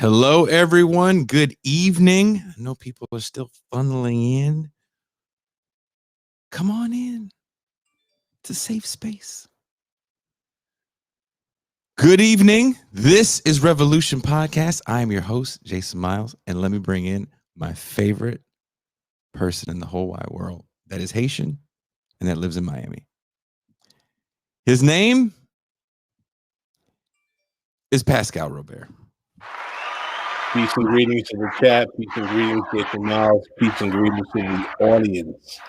Hello, everyone. Good evening. I know people are still funneling in. Come on in. It's a safe space. Good evening. This is Revolution Podcast. I am your host, Jason Miles, and let me bring in my favorite person in the whole wide world that is Haitian and that lives in Miami. His name is Pascal Robert. Peace and greetings to the chat. Peace and greetings to Jason Miles. Peace and greetings to the audience.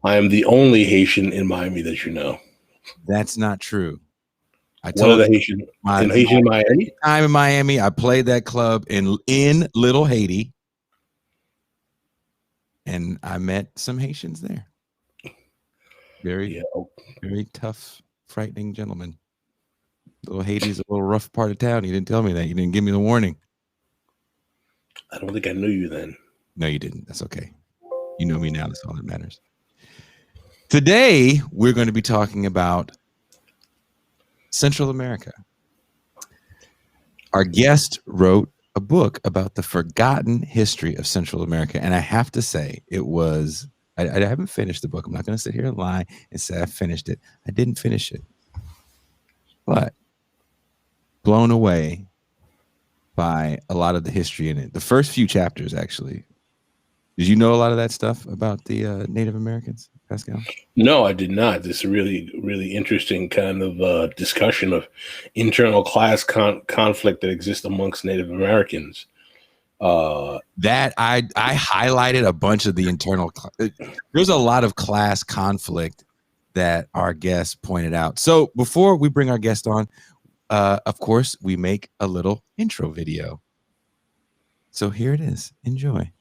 I am the only Haitian in Miami that you know. That's not true. I told you, Haitian in Miami. I'm in Miami. I played that club in Little Haiti, and I met some Haitians there. Very tough, frightening gentlemen. Little Haiti's a little rough part of town. You didn't tell me that. You didn't give me the warning. I don't think I knew you then. No, you didn't. That's okay. You know me now. That's all that matters. Today, we're going to be talking about Central America. Our guest wrote a book about the forgotten history of Central America. And I have to say, I haven't finished the book. I'm not going to sit here and lie and say I finished it. I didn't finish it. But blown away by a lot of the history in it. The first few chapters, actually. Did you know a lot of that stuff about the Native Americans, Pascal? No, I did not. This is a really, really interesting kind of discussion of internal class conflict that exists amongst Native Americans. That I highlighted a bunch of the internal. There's a lot of class conflict that our guest pointed out. So before we bring our guest on, of course, we make a little intro video. So here it is. Enjoy.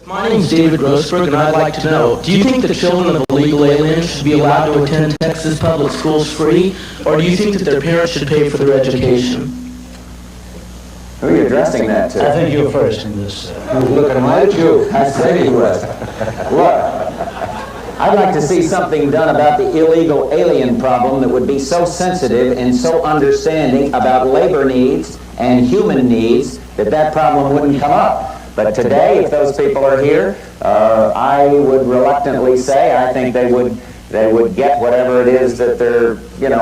My name is David Grossberg, and I'd like to know, do you think the children of illegal aliens should be allowed to attend Texas public schools free, or do you think that their parents should pay for their education? Who are you addressing that to? I think you're first in this. Looking right at you. I said he was. Look, I'd like to see something done about the illegal alien problem that would be so sensitive and so understanding about labor needs and human needs that problem wouldn't come up. But today, if those people are here, I would reluctantly say I think they would get whatever it is that they're,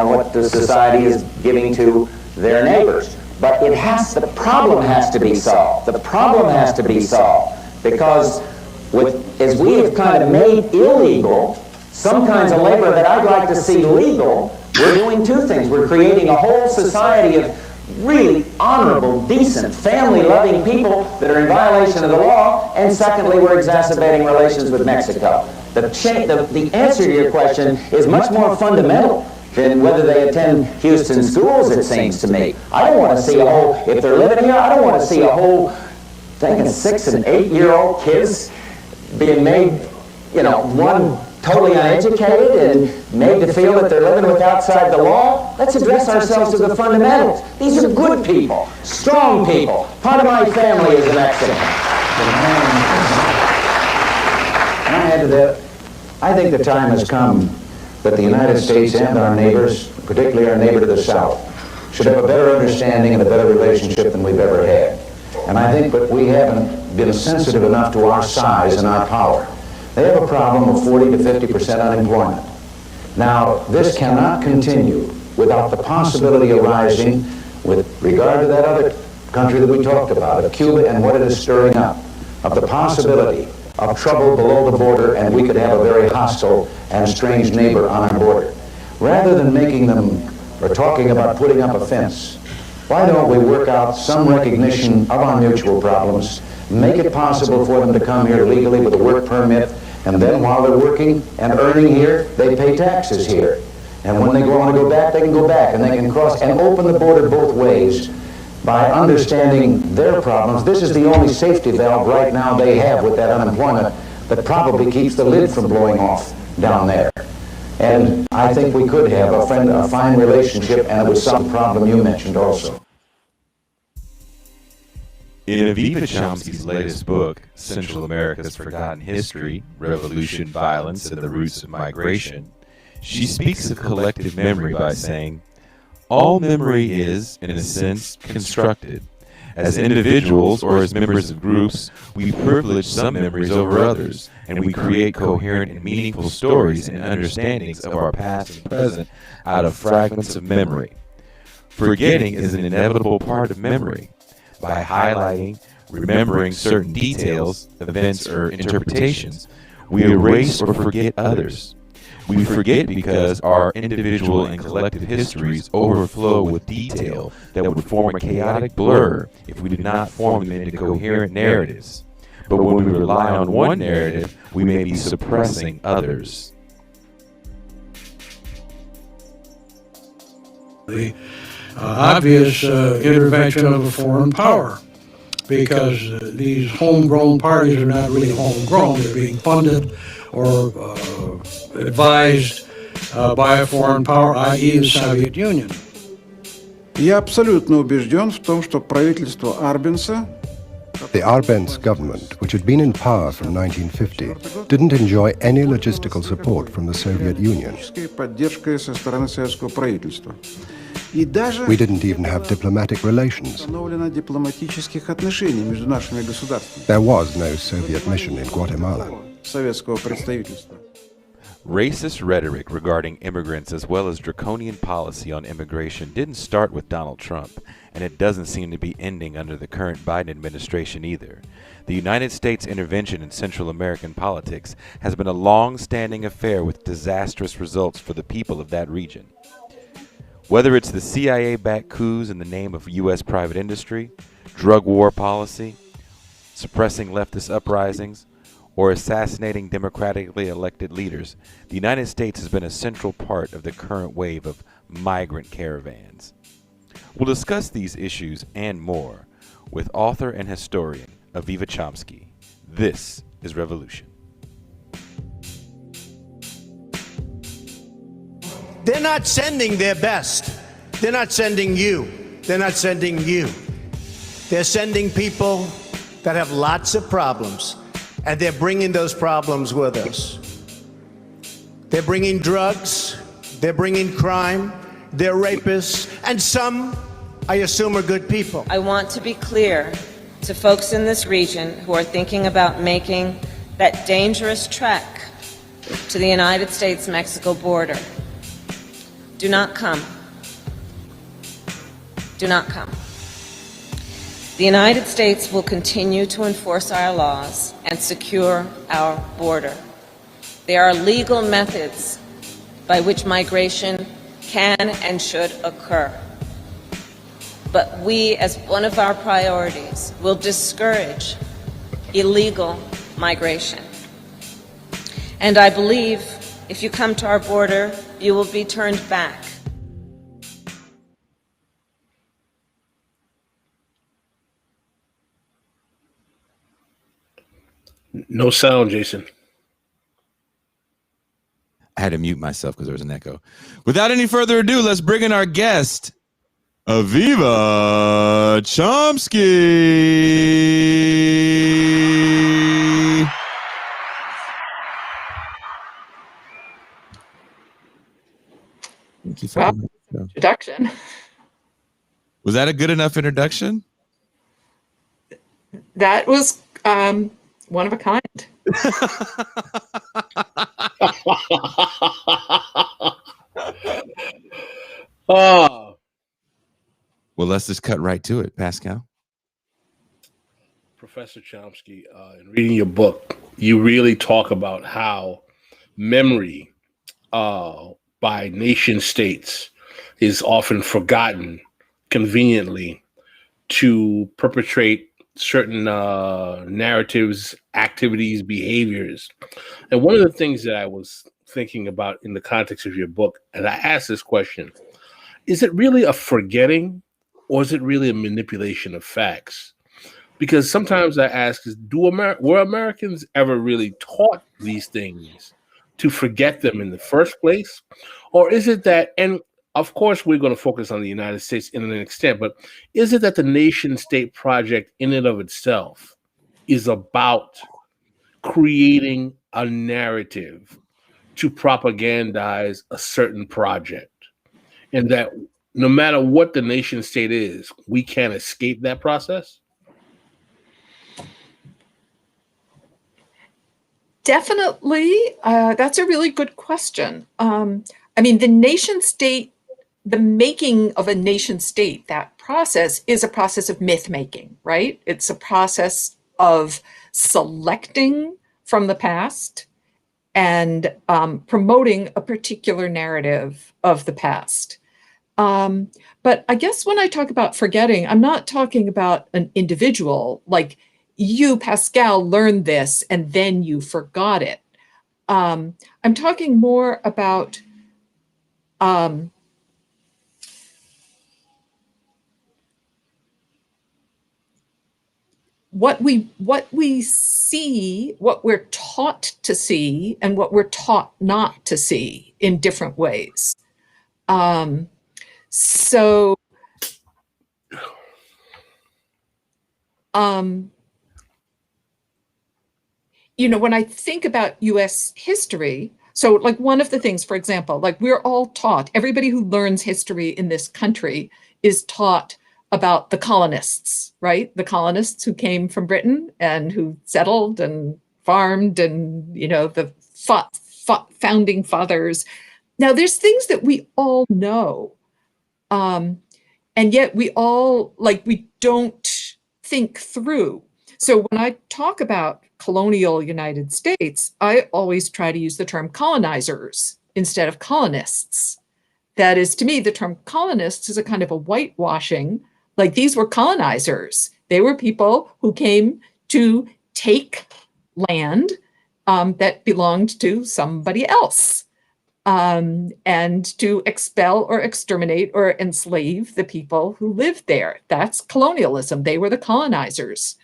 what the society is giving to their neighbors. But the problem has to be solved. The problem has to be solved because as we have kind of made illegal some kinds of labor that I'd like to see legal, we're doing two things. We're creating a whole society of really honorable, decent, family-loving people that are in violation of the law, and secondly, we're exacerbating relations with Mexico. The answer to your question is much more fundamental than whether they attend Houston schools, it seems to me. I don't want to see if they're living here, I don't want to see a whole thing of 6 and 8-year-old kids being made, one totally uneducated and made to feel that they're living with outside the law. Let's address ourselves to the fundamentals. These are good people, strong people. Part of my family is an Mexican. I think the time has come that the United States and our neighbors, particularly our neighbor to the south, should have a better understanding and a better relationship than we've ever had. And I think that we haven't been sensitive enough to our size and our power. They have a problem of 40 to 50% unemployment. Now, this cannot continue without the possibility arising with regard to that other country that we talked about, of Cuba and what it is stirring up, of the possibility of trouble below the border, and we could have a very hostile and strange neighbor on our border. Rather than making them or talking about putting up a fence, why don't we work out some recognition of our mutual problems, make it possible for them to come here legally with a work permit, and then while they're working and earning here, they pay taxes here. And when they want to go back, they can go back, and they can cross and open the border both ways by understanding their problems. This is the only safety valve right now they have with that unemployment that probably keeps the lid from blowing off down there. And I think we could have a fine relationship, and it would solve the problem you mentioned also. In Aviva Chomsky's latest book, Central America's Forgotten History, Revolution, Violence, and the Roots of Migration, she speaks of collective memory by saying, all memory is, in a sense, constructed, As individuals or as members of groups, we privilege some memories over others, and we create coherent and meaningful stories and understandings of our past and present out of fragments of memory. Forgetting is an inevitable part of memory. By highlighting, remembering certain details, events, or interpretations, we erase or forget others. We forget because our individual and collective histories overflow with detail that would form a chaotic blur if we did not form them into coherent narratives. But when we rely on one narrative, we may be suppressing others. The obvious intervention of a foreign power, because these homegrown parties are not really homegrown. They're being funded or advised by a foreign power, i.e. the Soviet Union. Я абсолютно убежден в том, что правительство Арбенса, The Arbenz government, which had been in power from 1950, didn't enjoy any logistical support from the Soviet Union. поддержкой со стороны советского правительства. И даже We didn't even have diplomatic relations. установлено дипломатических отношений между нашими государствами. There was no Soviet mission in Guatemala. Советского представительства. Racist rhetoric regarding immigrants as well as draconian policy on immigration didn't start with Donald Trump, and it doesn't seem to be ending under the current Biden administration either. The United States intervention in Central American politics has been a long-standing affair with disastrous results for the people of that region. Whether it's the CIA-backed coups in the name of U.S. private industry, drug war policy, suppressing leftist uprisings, or assassinating democratically elected leaders, the United States has been a central part of the current wave of migrant caravans. We'll discuss these issues and more with author and historian Aviva Chomsky. This is Revolution. They're not sending their best. They're not sending you. They're not sending you. They're sending people that have lots of problems, and they're bringing those problems with us. They're bringing drugs, they're bringing crime, they're rapists, and some, I assume, are good people. I want to be clear to folks in this region who are thinking about making that dangerous trek to the United States-Mexico border. Do not come. Do not come. The United States will continue to enforce our laws and secure our border. There are legal methods by which migration can and should occur. But we, as one of our priorities, will discourage illegal migration. And I believe if you come to our border, you will be turned back. No sound, Jason. I had to mute myself because there was an echo. Without any further ado, let's bring in our guest, Aviva Chomsky. Thank you for Wow. Introduction. Was that a good enough introduction? That was one of a kind. Oh. Well, let's just cut right to it, Pascal. Professor Chomsky, in reading your book, you really talk about how memory by nation states is often forgotten conveniently to perpetrate certain narratives, activities, behaviors. And one of the things that I was thinking about in the context of your book, and I asked this question, is it really a forgetting or is it really a manipulation of facts? Because sometimes I ask, were Americans ever really taught these things to forget them in the first place? Or is it that, and of course we're going to focus on the United States in an extent, but is it that the nation state project in and of itself is about creating a narrative to propagandize a certain project? And that no matter what the nation state is, we can't escape that process? Definitely. That's a really good question. I mean, the nation state, the making of a nation state, that process is a process of myth making, right? It's a process of selecting from the past and promoting a particular narrative of the past. But I guess when I talk about forgetting, I'm not talking about an individual, like you, Pascal, learned this and then you forgot it. I'm talking more about what we see, what we're taught to see, and what we're taught not to see in different ways. So, you know, when I think about US history, so like one of the things, for example, like we're all taught, everybody who learns history in this country is taught about the colonists, right? The colonists who came from Britain and who settled and farmed and, you know, the founding fathers. Now, there's things that we all know. And yet we all, like, we don't think through. So when I talk about colonial United States, I always try to use the term colonizers instead of colonists. That is, to me, the term colonists is a kind of a whitewashing. Like, these were colonizers. They were people who came to take land that belonged to somebody else. And to expel or exterminate or enslave the people who lived there. That's colonialism. They were the colonizers.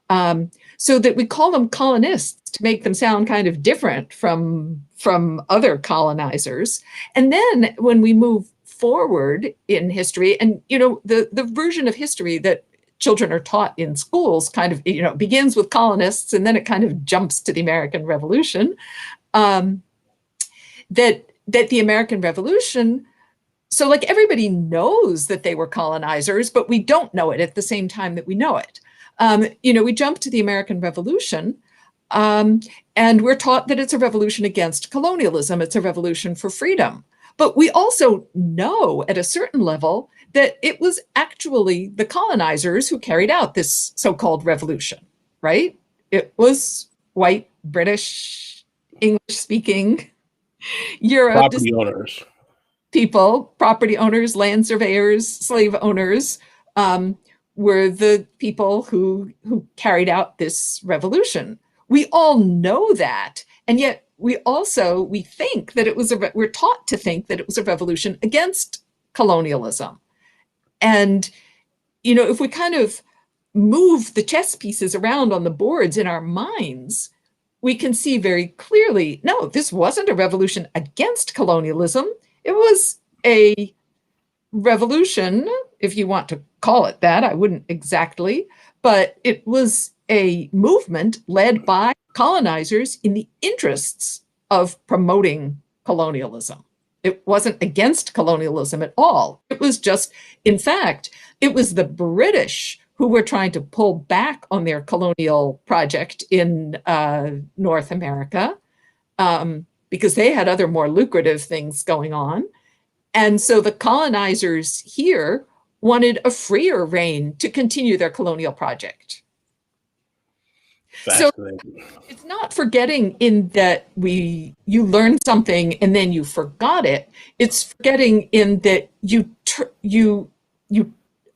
So that we call them colonists to make them sound kind of different from other colonizers. And then when we move forward in history, and you know, the version of history that children are taught in schools kind of, you know, begins with colonists and then it kind of jumps to the American Revolution. That the American Revolution, so like everybody knows that they were colonizers, but we don't know it at the same time that we know it. You know, we jump to the American Revolution and we're taught that it's a revolution against colonialism. It's a revolution for freedom. But we also know at a certain level that it was actually the colonizers who carried out this so-called revolution, right? It was white, British, English-speaking, Euro Property owners. People, property owners, land surveyors, slave owners, were the people who carried out this revolution. We all know that, and yet we think that it was we're taught to think that it was a revolution against colonialism. And you know, if we kind of move the chess pieces around on the boards in our minds, we can see very clearly, no, this wasn't a revolution against colonialism. It was a revolution, if you want to call it that. I wouldn't exactly, but it was a movement led by colonizers in the interests of promoting colonialism. It wasn't against colonialism at all. It was just, in fact, it was the British who were trying to pull back on their colonial project in North America because they had other more lucrative things going on. And so the colonizers here wanted a freer reign to continue their colonial project. So it's not forgetting in that you learn something and then you forgot it. It's forgetting in that you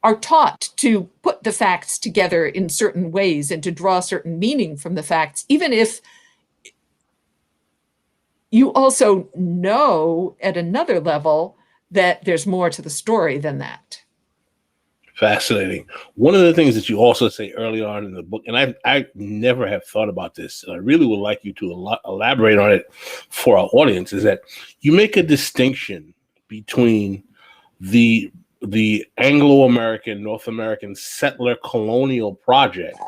are taught to put the facts together in certain ways and to draw certain meaning from the facts, even if you also know at another level that there's more to the story than that. Fascinating. One of the things that you also say early on in the book, and I never have thought about this, and I really would like you to elaborate on it for our audience, is that you make a distinction between the Anglo-American, North American settler colonial project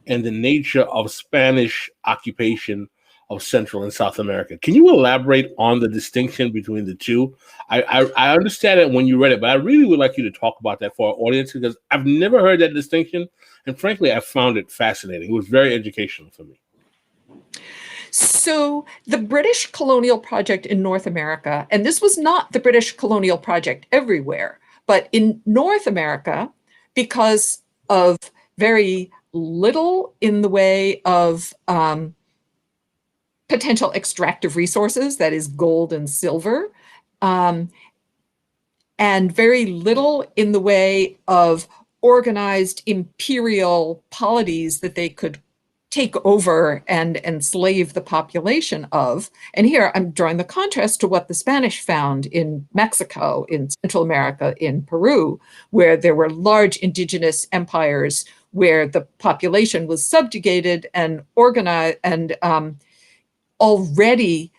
and the nature of Spanish occupation of Central and South America. Can you elaborate on the distinction between the two? I understand it when you read it, but I really would like you to talk about that for our audience, because I've never heard that distinction. And frankly, I found it fascinating. It was very educational for me. So the British colonial project in North America, and this was not the British colonial project everywhere, but in North America, because of very little in the way of potential extractive resources, that is gold and silver, and very little in the way of organized imperial polities that they could take over and enslave the population of. And here I'm drawing the contrast to what the Spanish found in Mexico, in Central America, in Peru, where there were large indigenous empires where the population was subjugated and organized and already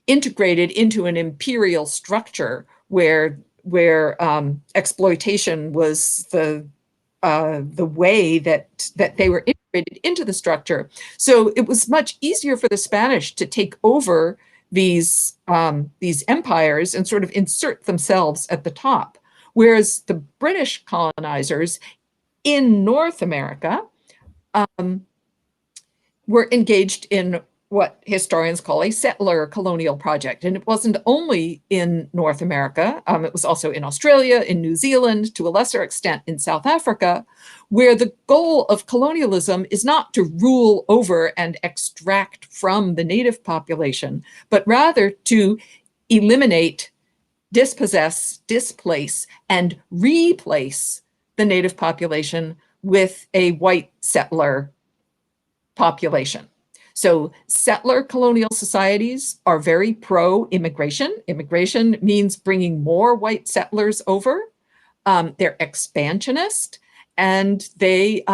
integrated into an imperial structure where exploitation was the way that they were integrated into the structure. So it was much easier for the Spanish to take over these empires and sort of insert themselves at the top, whereas the British colonizers in North America were engaged in what historians call a settler colonial project. And it wasn't only in North America, it was also in Australia, in New Zealand, to a lesser extent in South Africa, where the goal of colonialism is not to rule over and extract from the native population, but rather to eliminate, dispossess, displace, and replace the native population with a white settler population. So settler colonial societies are very pro-immigration. Immigration means bringing more white settlers over. They're expansionist, and they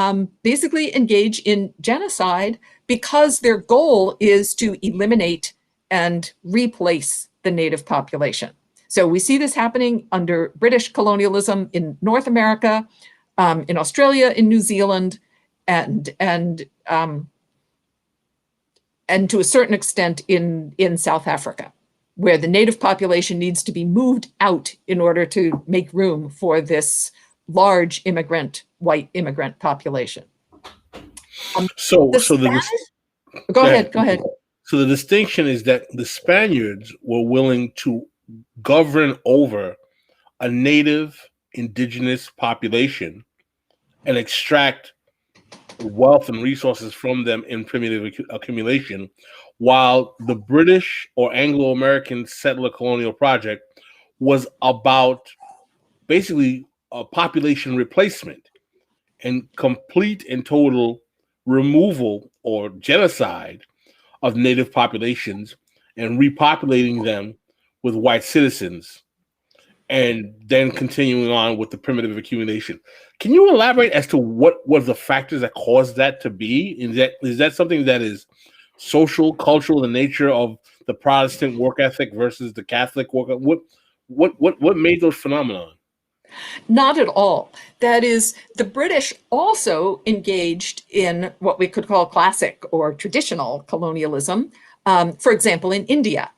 basically engage in genocide because their goal is to eliminate and replace the native population. So we see this happening under British colonialism in North America, in Australia, in New Zealand, and to a certain extent in South Africa, where the native population needs to be moved out in order to make room for this large white immigrant population. Go ahead. So the distinction is that the Spaniards were willing to govern over a native indigenous population and extract wealth and resources from them in primitive accumulation, while the British or Anglo-American settler colonial project was about basically a population replacement and complete and total removal or genocide of native populations and repopulating them with white citizens, and then continuing on with the primitive accumulation. Can you elaborate as to what were the factors that caused that to be? Is that something that is social, cultural, the nature of the Protestant work ethic versus the Catholic work? What made those phenomena? Not at all. That is, the British also engaged in what we could call classic or traditional colonialism. For example, in India,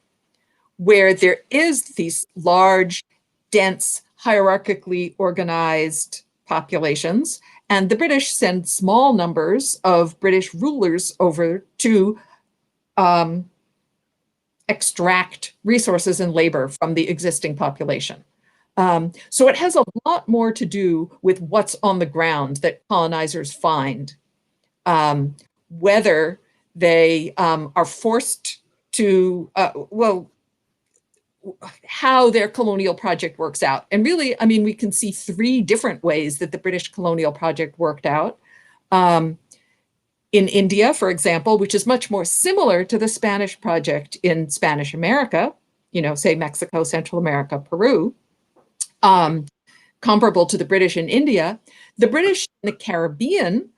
where there is these large, dense, hierarchically organized populations, and the British send small numbers of British rulers over to extract resources and labor from the existing population. So it has a lot more to do with what's on the ground that colonizers find, whether they are forced to, how their colonial project works out. And really, I mean, we can see three different ways that the British colonial project worked out. In India, for example, which is much more similar to the Spanish project in Spanish America, say Mexico, Central America, Peru, comparable to the British in India, the British in the Caribbean,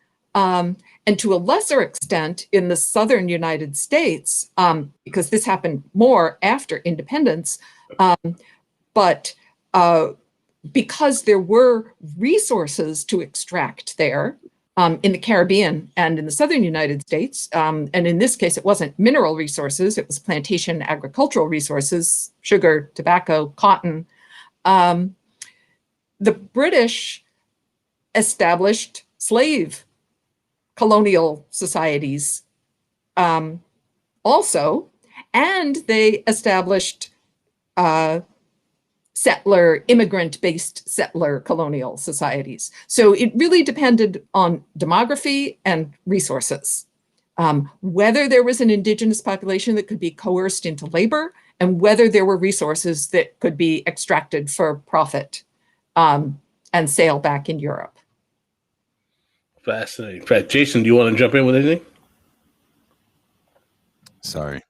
and to a lesser extent in the southern United States, because this happened more after independence, but because there were resources to extract there, in the Caribbean and in the southern United States. And in this case, it wasn't mineral resources, it was plantation agricultural resources, sugar, tobacco, cotton. The British established slave colonial societies also, and they established immigrant-based settler colonial societies. So it really depended on demography and resources, whether there was an indigenous population that could be coerced into labor, and whether there were resources that could be extracted for profit and sale back in Europe. Fascinating. In fact, Jason, do you want to jump in with anything? Sorry.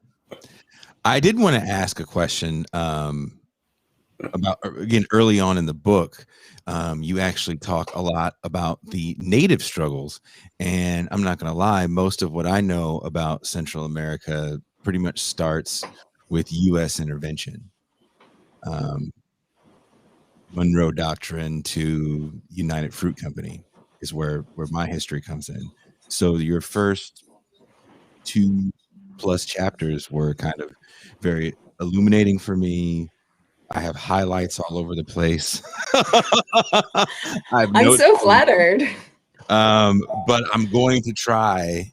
I did want to ask a question about, again, early on in the book, you actually talk a lot about the native struggles. And I'm not going to lie, most of what I know about Central America pretty much starts with U.S. intervention. Monroe Doctrine to United Fruit Company is where my history comes in. So your first 2+ chapters were kind of very illuminating for me. I have highlights all over the place. I'm so flattered. But I'm going to try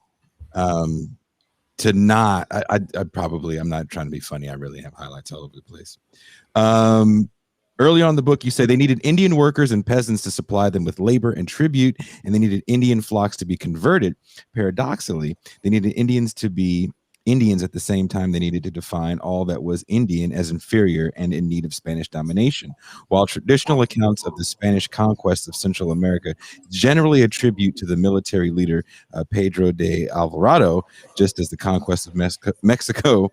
to not. I'm not trying to be funny. I really have highlights all over the place. Early on in the book, you say they needed Indian workers and peasants to supply them with labor and tribute, and they needed Indian flocks to be converted. Paradoxically, they needed Indians to be Indians at the same time. They needed to define all that was Indian as inferior and in need of Spanish domination. While traditional accounts of the Spanish conquest of Central America generally attribute to the military leader Pedro de Alvarado, just as the conquest of Mexico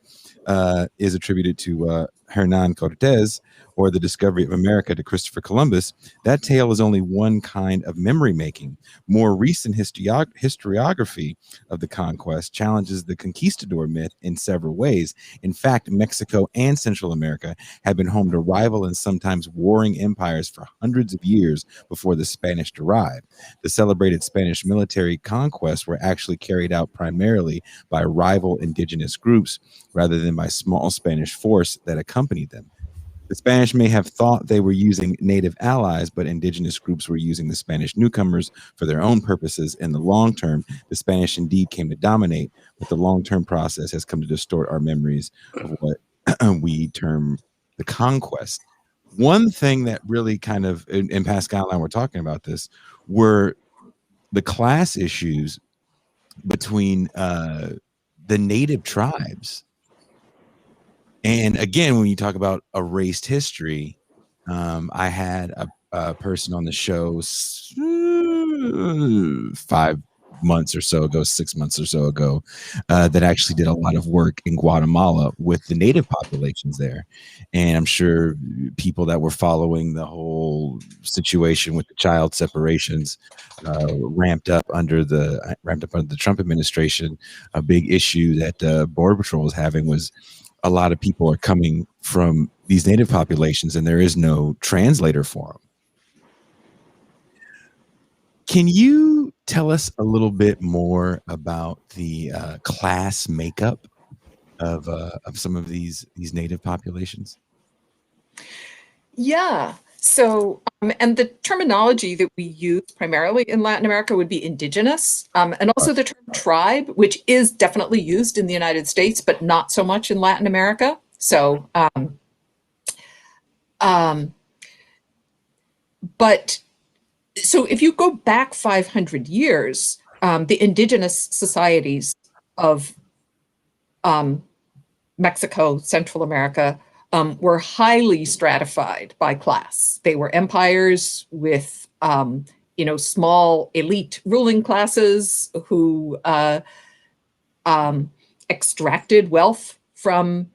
is attributed to Hernan Cortez, or the discovery of America to Christopher Columbus, that tale is only one kind of memory making. More recent historiography of the conquest challenges the conquistador myth in several ways. In fact, Mexico and Central America have been home to rival and sometimes warring empires for hundreds of years before the Spanish arrived. The celebrated Spanish military conquests were actually carried out primarily by rival indigenous groups rather than by small Spanish force that accompanied them. The Spanish may have thought they were using native allies, but indigenous groups were using the Spanish newcomers for their own purposes. In the long term, the Spanish indeed came to dominate, but the long-term process has come to distort our memories of what we term the conquest. One thing that really kind of, and Pascal and I were talking about this, were the class issues between the native tribes. And again, when you talk about erased history, I had a person on the show 5 months or so ago, 6 months or so ago, that actually did a lot of work in Guatemala with the native populations there. And I'm sure people that were following the whole situation with the child separations ramped up under the Trump administration. A big issue that Border Patrol was having was a lot of people are coming from these native populations and there is no translator for them. Can you tell us a little bit more about the class makeup of some of these native populations? Yeah. So, and the terminology that we use primarily in Latin America would be indigenous, and also the term tribe, which is definitely used in the United States, but not so much in Latin America. So, so if you go back 500 years, the indigenous societies of Mexico, Central America, were highly stratified by class. They were empires with, small elite ruling classes who extracted wealth from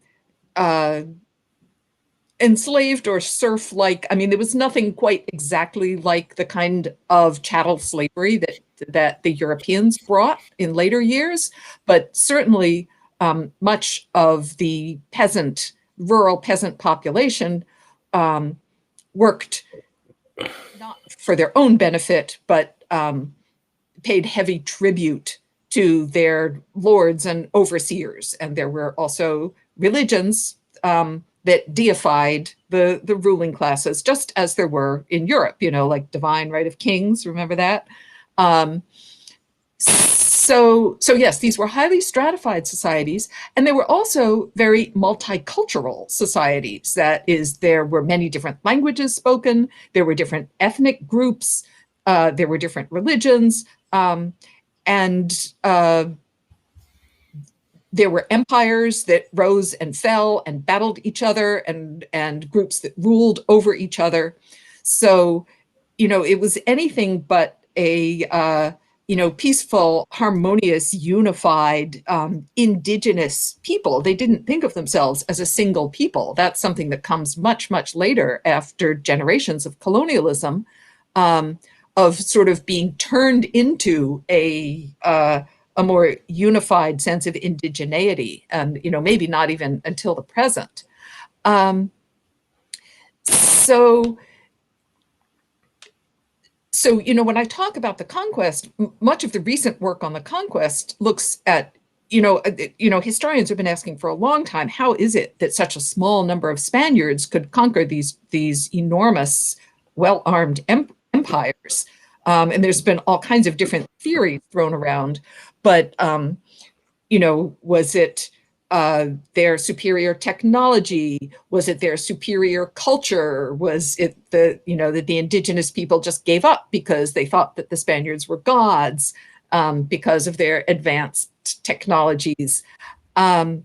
enslaved or serf-like. I mean, there was nothing quite exactly like the kind of chattel slavery that the Europeans brought in later years, but certainly much of the rural peasant population worked not for their own benefit, but paid heavy tribute to their lords and overseers. And there were also religions that deified the ruling classes, just as there were in Europe, like divine right of kings, remember that? So yes, these were highly stratified societies, and they were also very multicultural societies. That is, there were many different languages spoken, there were different ethnic groups, there were different religions, and there were empires that rose and fell and battled each other, and groups that ruled over each other. So, it was anything but a peaceful, harmonious, unified, indigenous people. They didn't think of themselves as a single people. That's something that comes much, much later, after generations of colonialism, of sort of being turned into a more unified sense of indigeneity, and maybe not even until the present. So, when I talk about the conquest, much of the recent work on the conquest looks at, historians have been asking for a long time, how is it that such a small number of Spaniards could conquer these enormous, well-armed empires? And there's been all kinds of different theories thrown around, but, was it their superior technology? Was it their superior culture? Was it that the indigenous people just gave up because they thought that the Spaniards were gods, because of their advanced technologies? The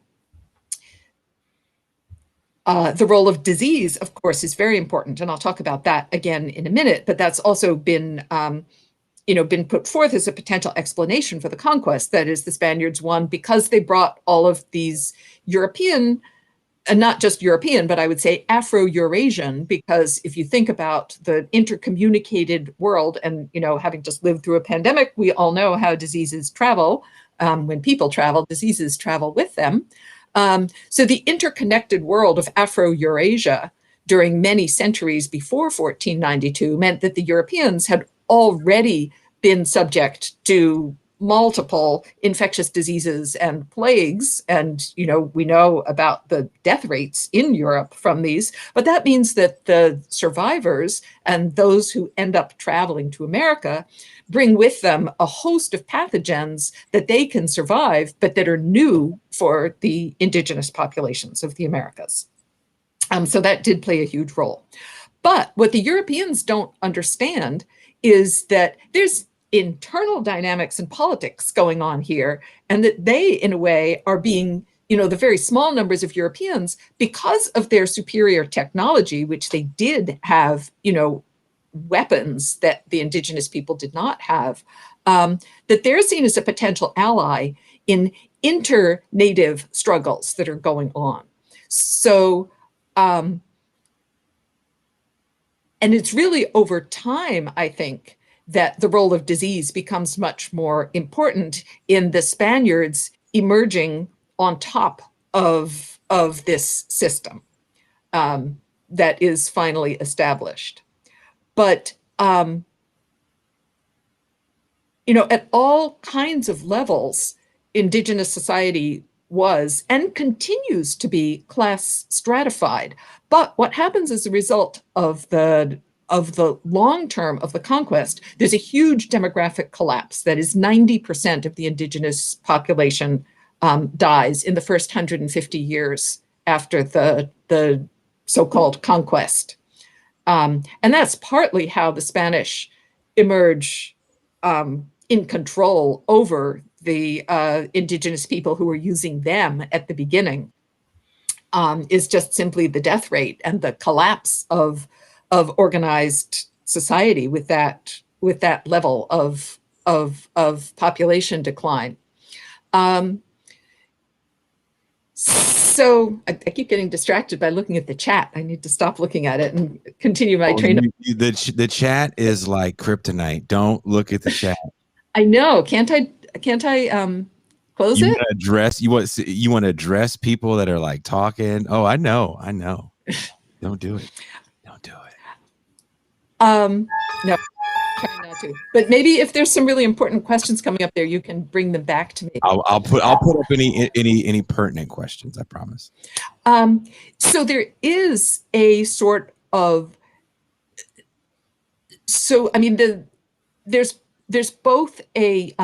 role of disease, of course, is very important, and I'll talk about that again in a minute, but that's also been been put forth as a potential explanation for the conquest. That is, the Spaniards won because they brought all of these European, and not just European, but I would say Afro-Eurasian, because if you think about the intercommunicated world, and, having just lived through a pandemic, we all know how diseases travel. When people travel, diseases travel with them. So the interconnected world of Afro-Eurasia during many centuries before 1492 meant that the Europeans had already been subject to multiple infectious diseases and plagues. And, we know about the death rates in Europe from these, but that means that the survivors and those who end up traveling to America bring with them a host of pathogens that they can survive, but that are new for the indigenous populations of the Americas. So that did play a huge role. But what the Europeans don't understand is that there's internal dynamics and politics going on here, and that they, in a way, are being, the very small numbers of Europeans, because of their superior technology, which they did have, weapons that the indigenous people did not have, that they're seen as a potential ally in inter-native struggles that are going on. So, and it's really over time, I think, that the role of disease becomes much more important in the Spaniards emerging on top of this system that is finally established. But, at all kinds of levels, indigenous society was and continues to be class stratified. But what happens as a result of the long term of the conquest, there's a huge demographic collapse. That is, 90% of the indigenous population dies in the first 150 years after the so-called conquest. And that's partly how the Spanish emerge in control over the indigenous people who were using them at the beginning, is just simply the death rate and the collapse of organized society with that level of population decline. So I keep getting distracted by looking at the chat. I need to stop looking at it and continue my train of... The chat is like kryptonite. Don't look at the chat. I know. Can't I close it? You want to address people that are like talking. Oh, I know. Don't do it. Don't do it. No, try not to. But maybe if there's some really important questions coming up there, you can bring them back to me. I'll put up any pertinent questions, I promise. So there is a sort of, so I mean, there's both a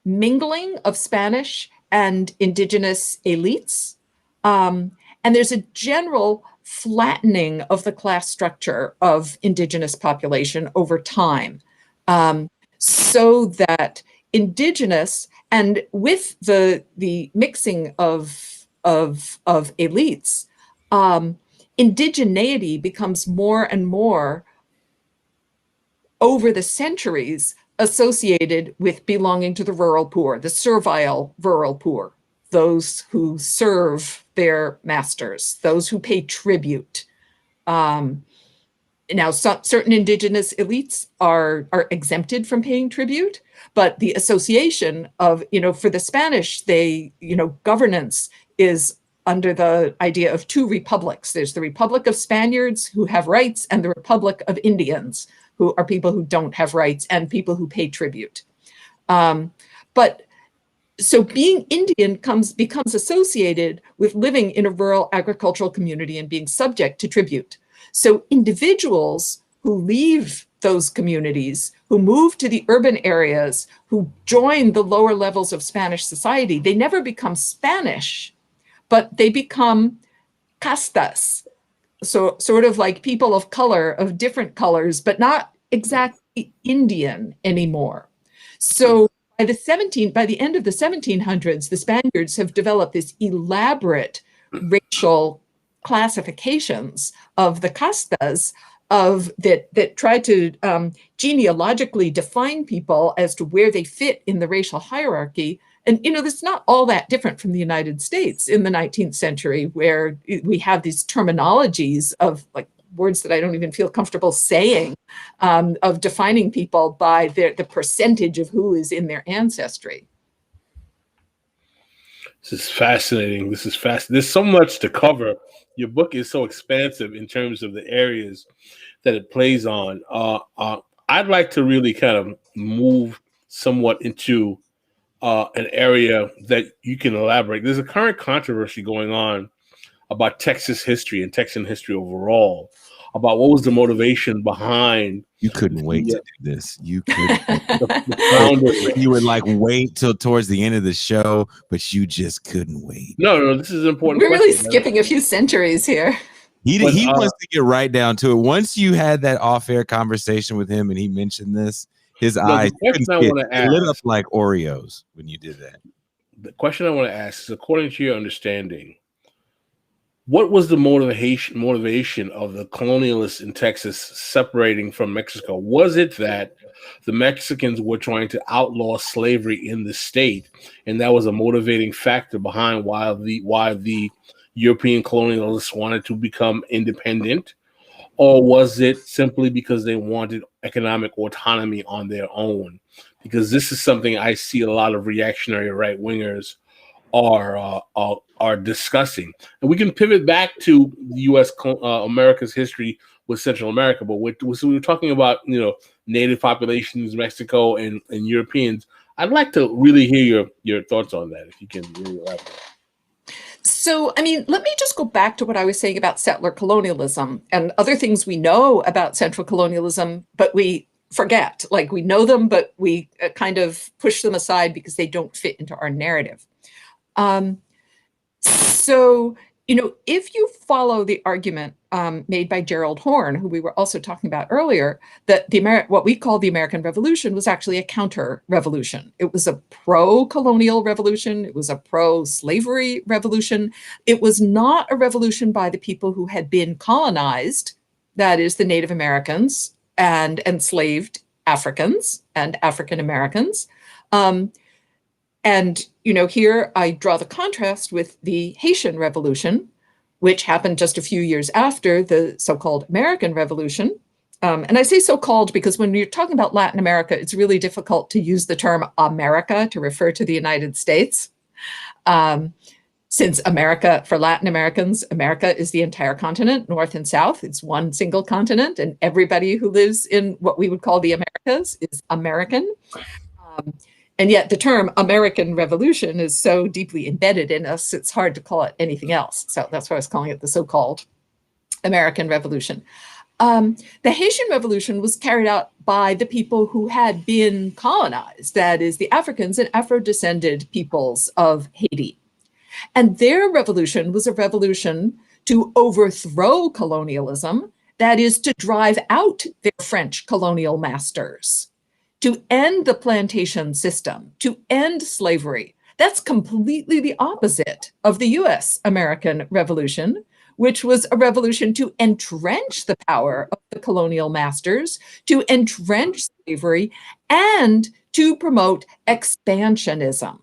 mingling of Spanish and indigenous elites, and there's a general flattening of the class structure of indigenous population over time, so that indigenous, and with the mixing of elites, indigeneity becomes more and more over the centuries associated with belonging to the rural poor, the servile rural poor, those who serve their masters, those who pay tribute. Now, certain indigenous elites are exempted from paying tribute, but the association of, for the Spanish, governance is under the idea of two republics. There's the Republic of Spaniards who have rights, and the Republic of Indians, who are people who don't have rights and people who pay tribute. But so being Indian becomes associated with living in a rural agricultural community and being subject to tribute. So individuals who leave those communities, who move to the urban areas, who join the lower levels of Spanish society, they never become Spanish, but they become castas. So sort of like people of color, of different colors, but not exactly Indian anymore. So by the end of the 1700s, the Spaniards have developed this elaborate racial classifications of the castas that try to genealogically define people as to where they fit in the racial hierarchy. And, that's not all that different from the United States in the 19th century, where we have these terminologies of like words that I don't even feel comfortable saying, of defining people by the percentage of who is in their ancestry. This is fascinating. There's so much to cover. Your book is so expansive in terms of the areas that it plays on. I'd like to really kind of move somewhat into an area that you can elaborate. There's a current controversy going on about Texas history and Texan history overall, about what was the motivation behind. You couldn't wait to do this. You couldn't. You would wait till towards the end of the show, but you just couldn't wait. No, this is important. We're really skipping a few centuries here. He wants to get right down to it. Once you had that off-air conversation with him and he mentioned this, his eyes lit up like Oreos when you did that. The question I want to ask is, according to your understanding, what was the motivation of the colonialists in Texas separating from Mexico? Was it that the Mexicans were trying to outlaw slavery in the state, and that was a motivating factor behind why the European colonialists wanted to become independent? Or was it simply because they wanted economic autonomy on their own? Because this is something I see a lot of reactionary right-wingers are discussing. And we can pivot back to the U.S. America's history with Central America, but we're talking about native populations, Mexico, and Europeans. I'd like to really hear your thoughts on that, if you can really elaborate. So, let me just go back to what I was saying about settler colonialism and other things we know about central colonialism, but we forget. Like, we know them, but we kind of push them aside because they don't fit into our narrative. So, if you follow the argument made by Gerald Horne, who we were also talking about earlier, that what we call the American Revolution was actually a counter-revolution. It was a pro-colonial revolution. It was a pro-slavery revolution. It was not a revolution by the people who had been colonized, that is, the Native Americans and enslaved Africans and African Americans. And, here I draw the contrast with the Haitian Revolution, which happened just a few years after the so-called American Revolution. And I say so-called because when you're talking about Latin America, it's really difficult to use the term America to refer to the United States. Since America, for Latin Americans, America is the entire continent, North and South. It's one single continent, and everybody who lives in what we would call the Americas is American. And yet the term American Revolution is so deeply embedded in us, it's hard to call it anything else. So that's why I was calling it the so-called American Revolution. The Haitian Revolution was carried out by the people who had been colonized, that is, the Africans and Afro-descended peoples of Haiti. And their revolution was a revolution to overthrow colonialism, that is, to drive out their French colonial masters, to end the plantation system, to end slavery. That's completely the opposite of the US American Revolution, which was a revolution to entrench the power of the colonial masters, to entrench slavery, and to promote expansionism.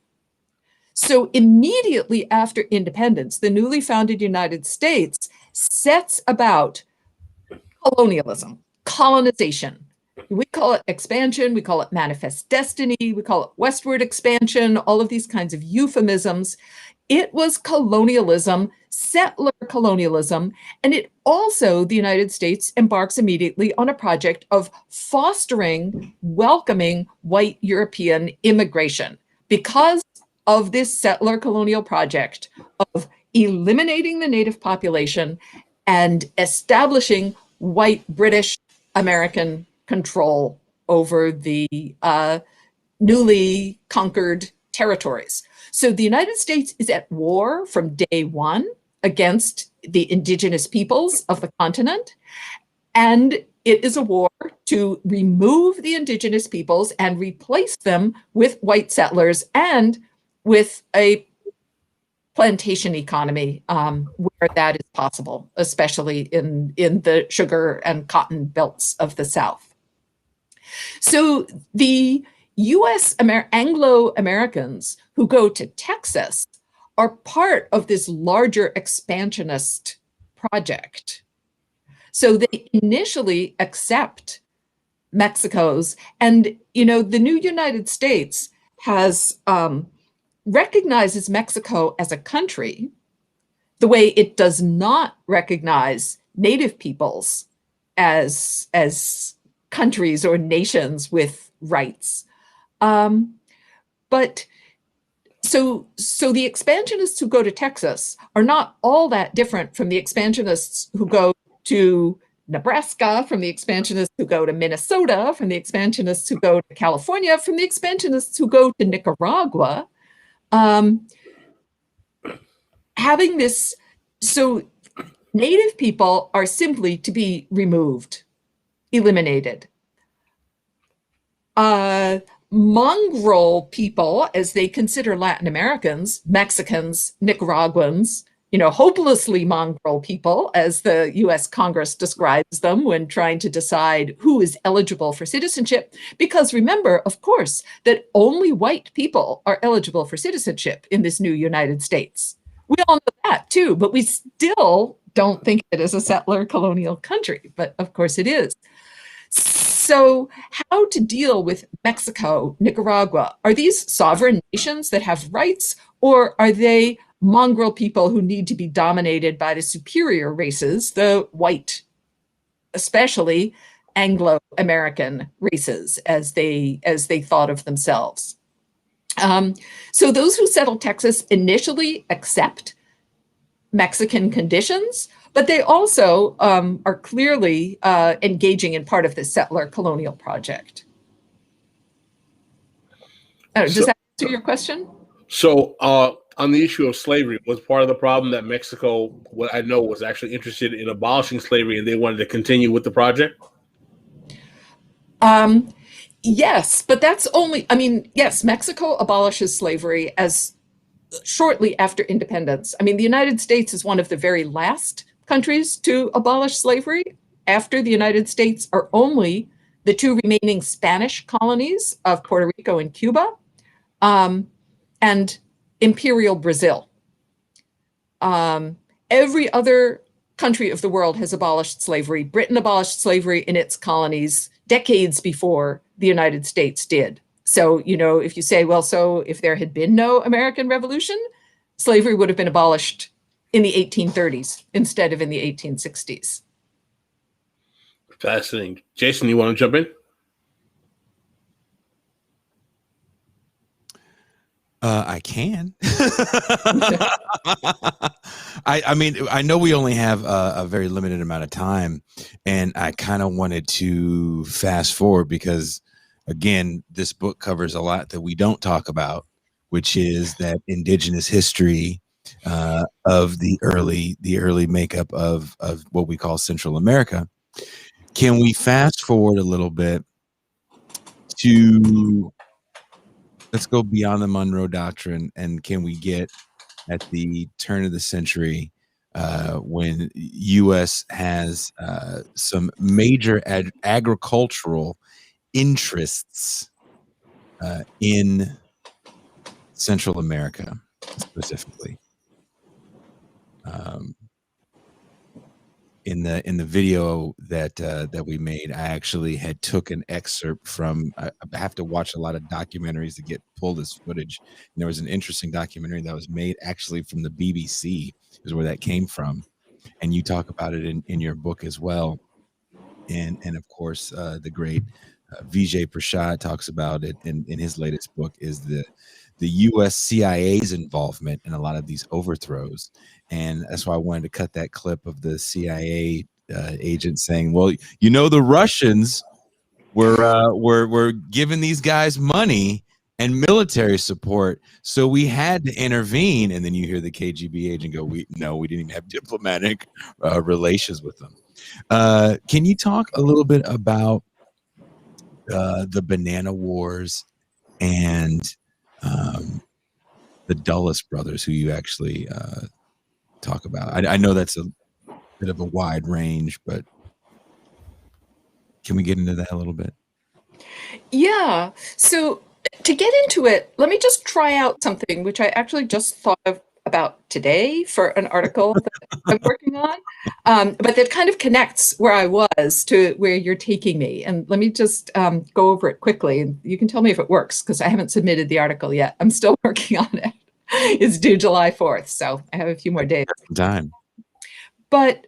So immediately after independence, the newly founded United States sets about colonialism, colonization. We call it expansion, we call it manifest destiny, we call it westward expansion, all of these kinds of euphemisms. It was colonialism, settler colonialism, and it also, the United States embarks immediately on a project of fostering, welcoming white European immigration because of this settler colonial project of eliminating the native population and establishing white British American control over the newly conquered territories. So the United States is at war from day one against the indigenous peoples of the continent, and it is a war to remove the indigenous peoples and replace them with white settlers and with a plantation economy where that is possible, especially in the sugar and cotton belts of the South. So the US Anglo-Americans who go to Texas are part of this larger expansionist project. So they initially accept Mexico's, and the new United States has recognizes Mexico as a country the way it does not recognize native peoples as countries or nations with rights. But so the expansionists who go to Texas are not all that different from the expansionists who go to Nebraska, from the expansionists who go to Minnesota, from the expansionists who go to California, from the expansionists who go to Nicaragua. Having this, so native people are simply to be removed, eliminated. Mongrel people, as they consider Latin Americans, Mexicans, Nicaraguans, hopelessly mongrel people, as the US Congress describes them when trying to decide who is eligible for citizenship. Because remember, of course, that only white people are eligible for citizenship in this new United States. We all know that too, but we still don't think it is a settler colonial country, but of course it is. So how to deal with Mexico, Nicaragua? Are these sovereign nations that have rights, or are they mongrel people who need to be dominated by the superior races, the white, especially Anglo-American races, as they thought of themselves? So those who settle Texas initially accept Mexican conditions, but they also are clearly engaging in part of the settler colonial project. Does that answer your question? So on the issue of slavery, was part of the problem that Mexico, what I know, was actually interested in abolishing slavery and they wanted to continue with the project? Yes, but that's only, yes, Mexico abolishes slavery as shortly after independence. The United States is one of the very last countries to abolish slavery. After the United States are only the two remaining Spanish colonies of Puerto Rico and Cuba, and Imperial Brazil. Every other country of the world has abolished slavery. Britain abolished slavery in its colonies decades before the United States did. So, if you say, well, so if there had been no American Revolution, slavery would have been abolished in the 1830s instead of in the 1860s. Fascinating. Jason, you want to jump in? I can. I mean, I know we only have a very limited amount of time, and I kind of wanted to fast forward because, again, this book covers a lot that we don't talk about, which is that indigenous history of the early makeup of what we call Central America. Can we fast forward a little bit to, let's go beyond the Monroe Doctrine, and can we get at the turn of the century when U.S. has some major agricultural interests in Central America specifically? In the video that we made, I actually had took an excerpt from. I have to watch a lot of documentaries to pull this footage. And there was an interesting documentary that was made actually from the BBC, is where that came from, and you talk about it in your book as well. And of course, the great Vijay Prashad talks about it in his latest book, is the U.S. CIA's involvement in a lot of these overthrows. And that's why I wanted to cut that clip of the CIA agent saying, well, you know, the Russians were giving these guys money and military support, so we had to intervene. And then you hear the KGB agent go, we didn't even have diplomatic relations with them. Can you talk a little bit about the Banana Wars and the Dulles brothers, who you actually talk about? I know that's a bit of a wide range, but can we get into that a little bit? Yeah. So to get into it, let me just try out something which I actually just thought about today for an article that I'm working on, but that kind of connects where I was to where you're taking me. And let me just go over it quickly, and you can tell me if it works, because I haven't submitted the article yet. I'm still working on it. It's due July 4th, so I have a few more days. Time. But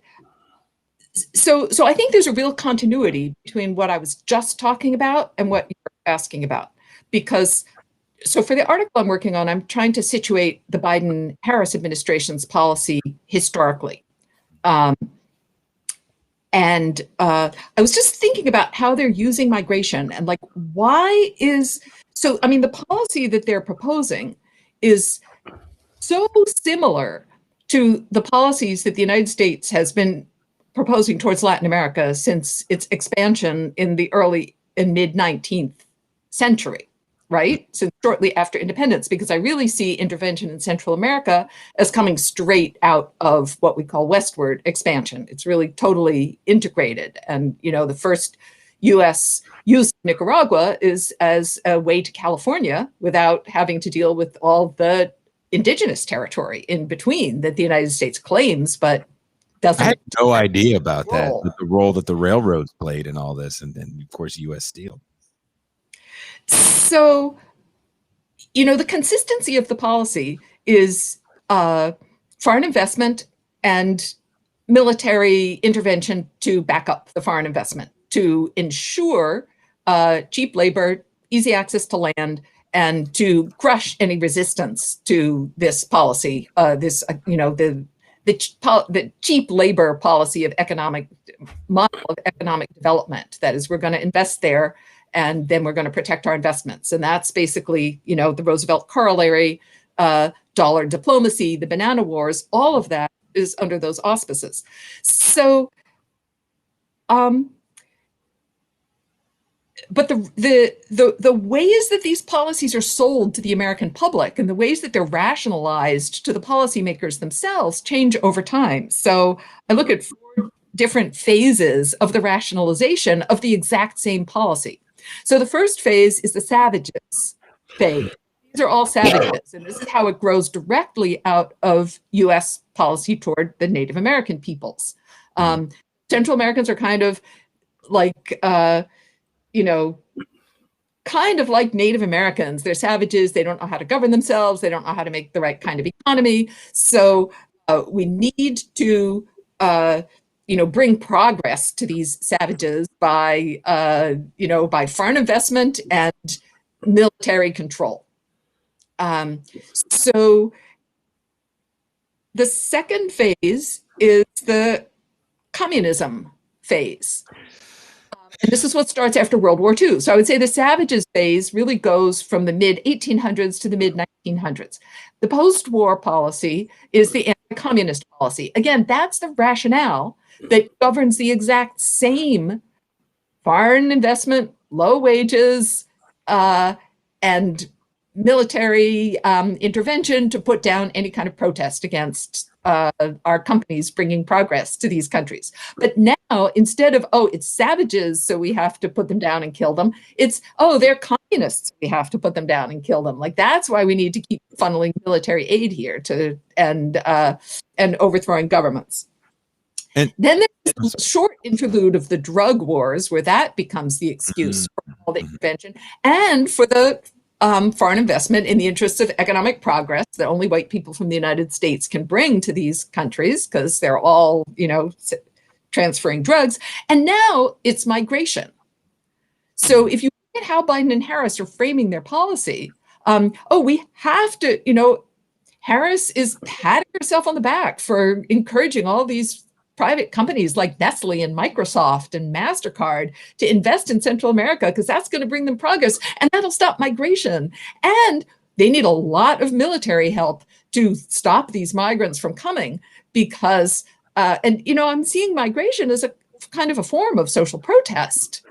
so I think there's a real continuity between what I was just talking about and what you're asking about. Because, so for the article I'm working on, I'm trying to situate the Biden-Harris administration's policy historically. And I was just thinking about how they're using migration and like, why is, so, I mean, the policy that they're proposing is so similar to the policies that the United States has been proposing towards Latin America since its expansion in the early and mid 19th century, right? Since shortly after independence, because I really see intervention in Central America as coming straight out of what we call westward expansion. It's really totally integrated. And, you know, the first US use of Nicaragua is as a way to California without having to deal with all the indigenous territory in between that the United States claims, but doesn't. I had no idea about that, the role that the railroads played in all this, and of course, U.S. Steel. So, you know, the consistency of the policy is foreign investment and military intervention to back up the foreign investment, to ensure cheap labor, easy access to land, and to crush any resistance to this policy, the cheap labor policy of model of economic development. That is, we're going to invest there, and then we're going to protect our investments. And that's basically, you know, the Roosevelt corollary, dollar diplomacy, the Banana Wars, all of that is under those auspices. So, but the ways that these policies are sold to the American public and the ways that they're rationalized to the policymakers themselves change over time. So I look at 4 different phases of the rationalization of the exact same policy. So the first phase is the savages phase. These are all savages, and this is how it grows directly out of U.S. policy toward the Native American peoples. Central Americans are kind of like, you know, kind of like Native Americans. They're savages. They don't know how to govern themselves. They don't know how to make the right kind of economy. So we need to, bring progress to these savages by, by foreign investment and military control. So the second phase is the communism phase. And this is what starts after World War II. So I would say the savages phase really goes from the mid-1800s to the mid-1900s. The post-war policy is the anti-communist policy. Again, that's the rationale that governs the exact same foreign investment, low wages, and military intervention to put down any kind of protest against our companies bringing progress to these countries. But now, instead of, it's savages, so we have to put them down and kill them, it's, they're communists, we have to put them down and kill them. Like, that's why we need to keep funneling military aid here and overthrowing governments. And then there's a short interlude of the drug wars, where that becomes the excuse for all the intervention and for the foreign investment in the interests of economic progress that only white people from the United States can bring to these countries, because they're all, transferring drugs. And now it's migration. So if you look at how Biden and Harris are framing their policy, we have to, Harris is patting herself on the back for encouraging all these private companies like Nestle and Microsoft and MasterCard to invest in Central America, because that's going to bring them progress and that'll stop migration. And they need a lot of military help to stop these migrants from coming, because, I'm seeing migration as a kind of a form of social protest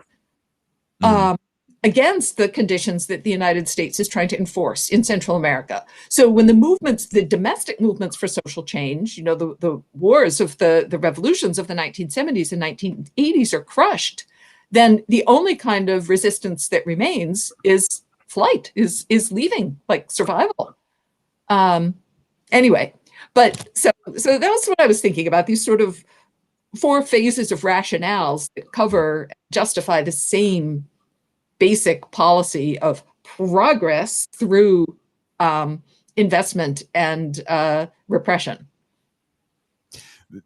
against the conditions that the United States is trying to enforce in Central America. So when the domestic movements for social change, the wars of the revolutions of the 1970s and 1980s are crushed, then the only kind of resistance that remains is flight, is leaving, like survival. Anyway, but so that's what I was thinking about, these sort of 4 phases of rationales that cover, justify the same basic policy of progress through investment and repression.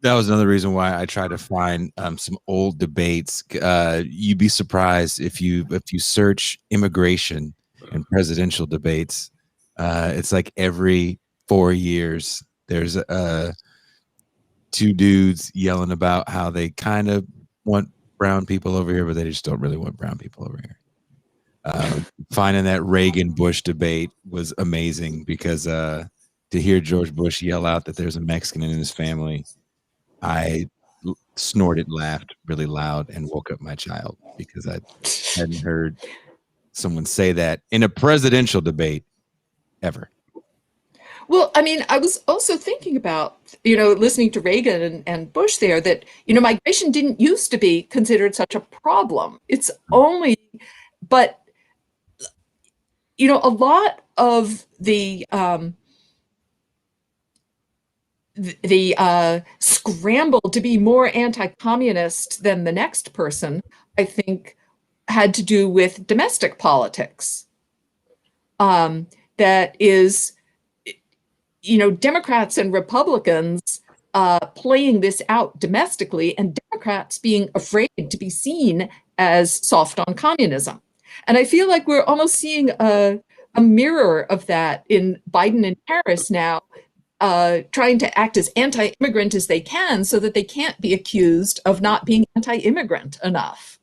That was another reason why I tried to find some old debates. You'd be surprised if you search immigration and presidential debates. It's like every 4 years there's 2 dudes yelling about how they kind of want brown people over here, but they just don't really want brown people over here. Finding that Reagan-Bush debate was amazing, because to hear George Bush yell out that there's a Mexican in his family, I snorted, laughed really loud, and woke up my child, because I hadn't heard someone say that in a presidential debate ever. Well, I mean, I was also thinking about, listening to Reagan and Bush there, that, migration didn't used to be considered such a problem. It's only, but a lot of the scramble to be more anti-communist than the next person, I think, had to do with domestic politics. That is, Democrats and Republicans playing this out domestically, and Democrats being afraid to be seen as soft on communism. And I feel like we're almost seeing a mirror of that in Biden and Harris now, trying to act as anti-immigrant as they can, so that they can't be accused of not being anti-immigrant enough.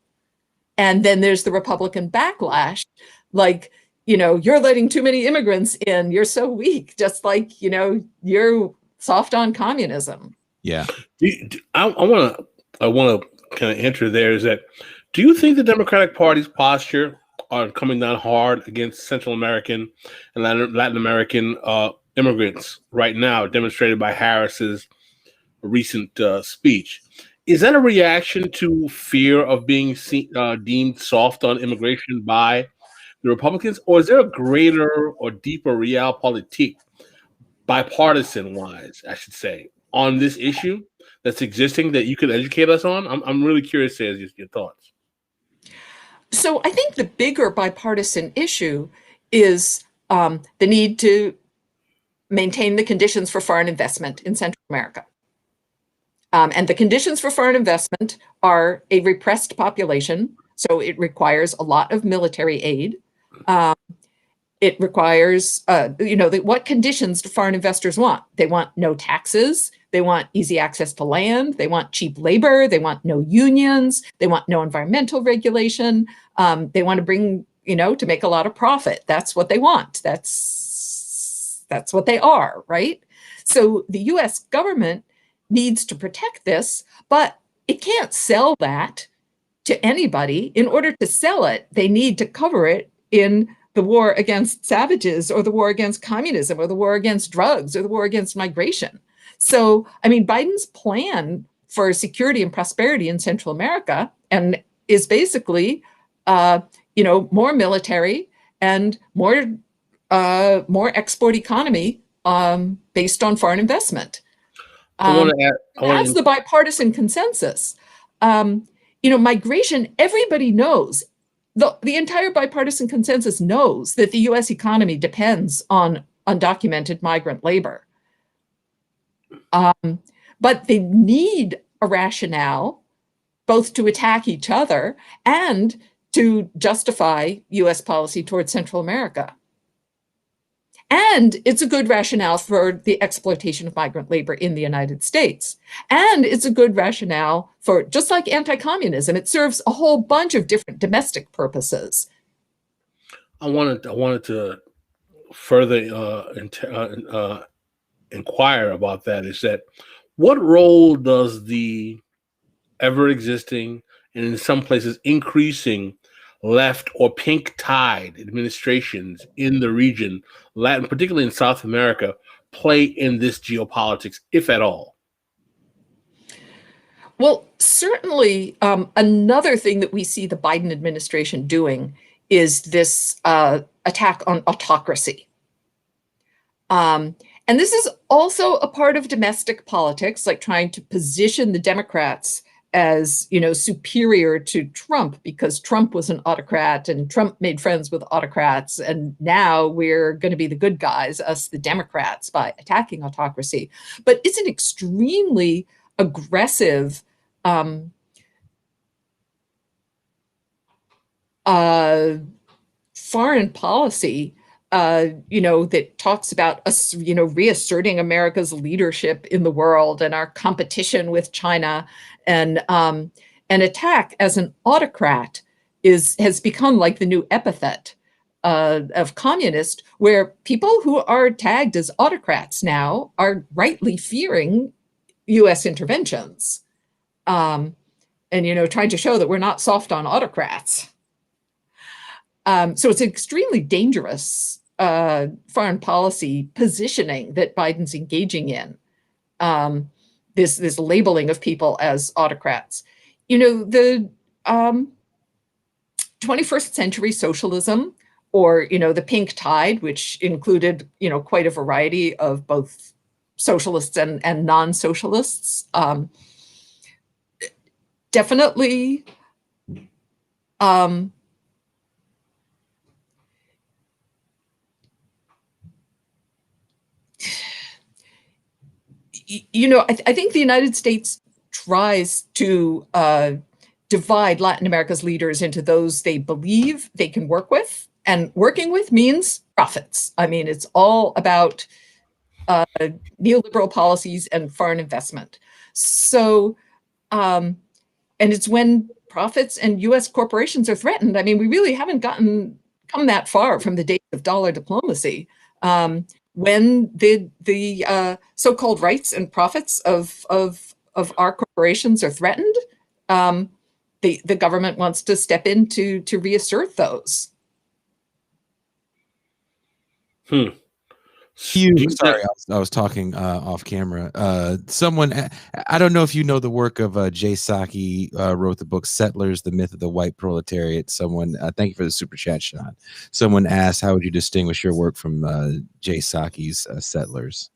And then there's the Republican backlash, like, you're letting too many immigrants in, you're so weak, just like, you're soft on communism. Yeah. I want to kind of enter there, is that, do you think the Democratic Party's posture on coming down hard against Central American and Latin American immigrants right now, demonstrated by Harris's recent speech, is that a reaction to fear of being deemed soft on immigration by the Republicans, or is there a greater or deeper realpolitik, bipartisan-wise, I should say, on this issue that's existing that you could educate us on? I'm really curious as your thoughts. So I think the bigger bipartisan issue is the need to maintain the conditions for foreign investment in Central America. And the conditions for foreign investment are a repressed population, so it requires a lot of military aid. It requires, what conditions do foreign investors want? They want no taxes. They want easy access to land. They want cheap labor. They want no unions. They want no environmental regulation. They want to bring, to make a lot of profit. That's what they want. That's what they are, right? So the US government needs to protect this, but it can't sell that to anybody. In order to sell it, they need to cover it in the war against savages, or the war against communism, or the war against drugs, or the war against migration. So, Biden's plan for security and prosperity in Central America and is basically, more military and more export economy based on foreign investment. That's the bipartisan consensus. Migration, everybody knows. The entire bipartisan consensus knows that the US economy depends on undocumented migrant labor. But they need a rationale both to attack each other and to justify US policy towards Central America. And it's a good rationale for the exploitation of migrant labor in the United States. And it's a good rationale for, just like anti-communism, it serves a whole bunch of different domestic purposes. I wanted to further inquire about that, is that what role does the ever-existing and in some places increasing left or pink tide administrations in the region, Latin, particularly in South America, play in this geopolitics, if at all? Well, certainly another thing that we see the Biden administration doing is this attack on autocracy. And this is also a part of domestic politics, like trying to position the Democrats as, superior to Trump, because Trump was an autocrat and Trump made friends with autocrats. And now we're going to be the good guys, us, the Democrats, by attacking autocracy. But it's an extremely aggressive foreign policy, that talks about us, reasserting America's leadership in the world and our competition with China. And an attack as an autocrat has become like the new epithet of communist, where people who are tagged as autocrats now are rightly fearing US interventions. And, trying to show that we're not soft on autocrats. So it's an extremely dangerous foreign policy positioning that Biden's engaging in. This labeling of people as autocrats. The 21st century socialism, or, the pink tide, which included, quite a variety of both socialists and non-socialists, definitely I think the United States tries to divide Latin America's leaders into those they believe they can work with, and working with means profits. It's all about neoliberal policies and foreign investment. So, and it's when profits and US corporations are threatened. We really haven't come that far from the days of dollar diplomacy. When the so-called rights and profits of our corporations are threatened, the government wants to step in to reassert those. Sorry, I was talking off camera. Someone, I don't know if you know the work of Jay Saki, wrote the book Settlers, The Myth of the White Proletariat. Someone, thank you for the super chat, Sean. Someone asked, how would you distinguish your work from Jay Saki's Settlers?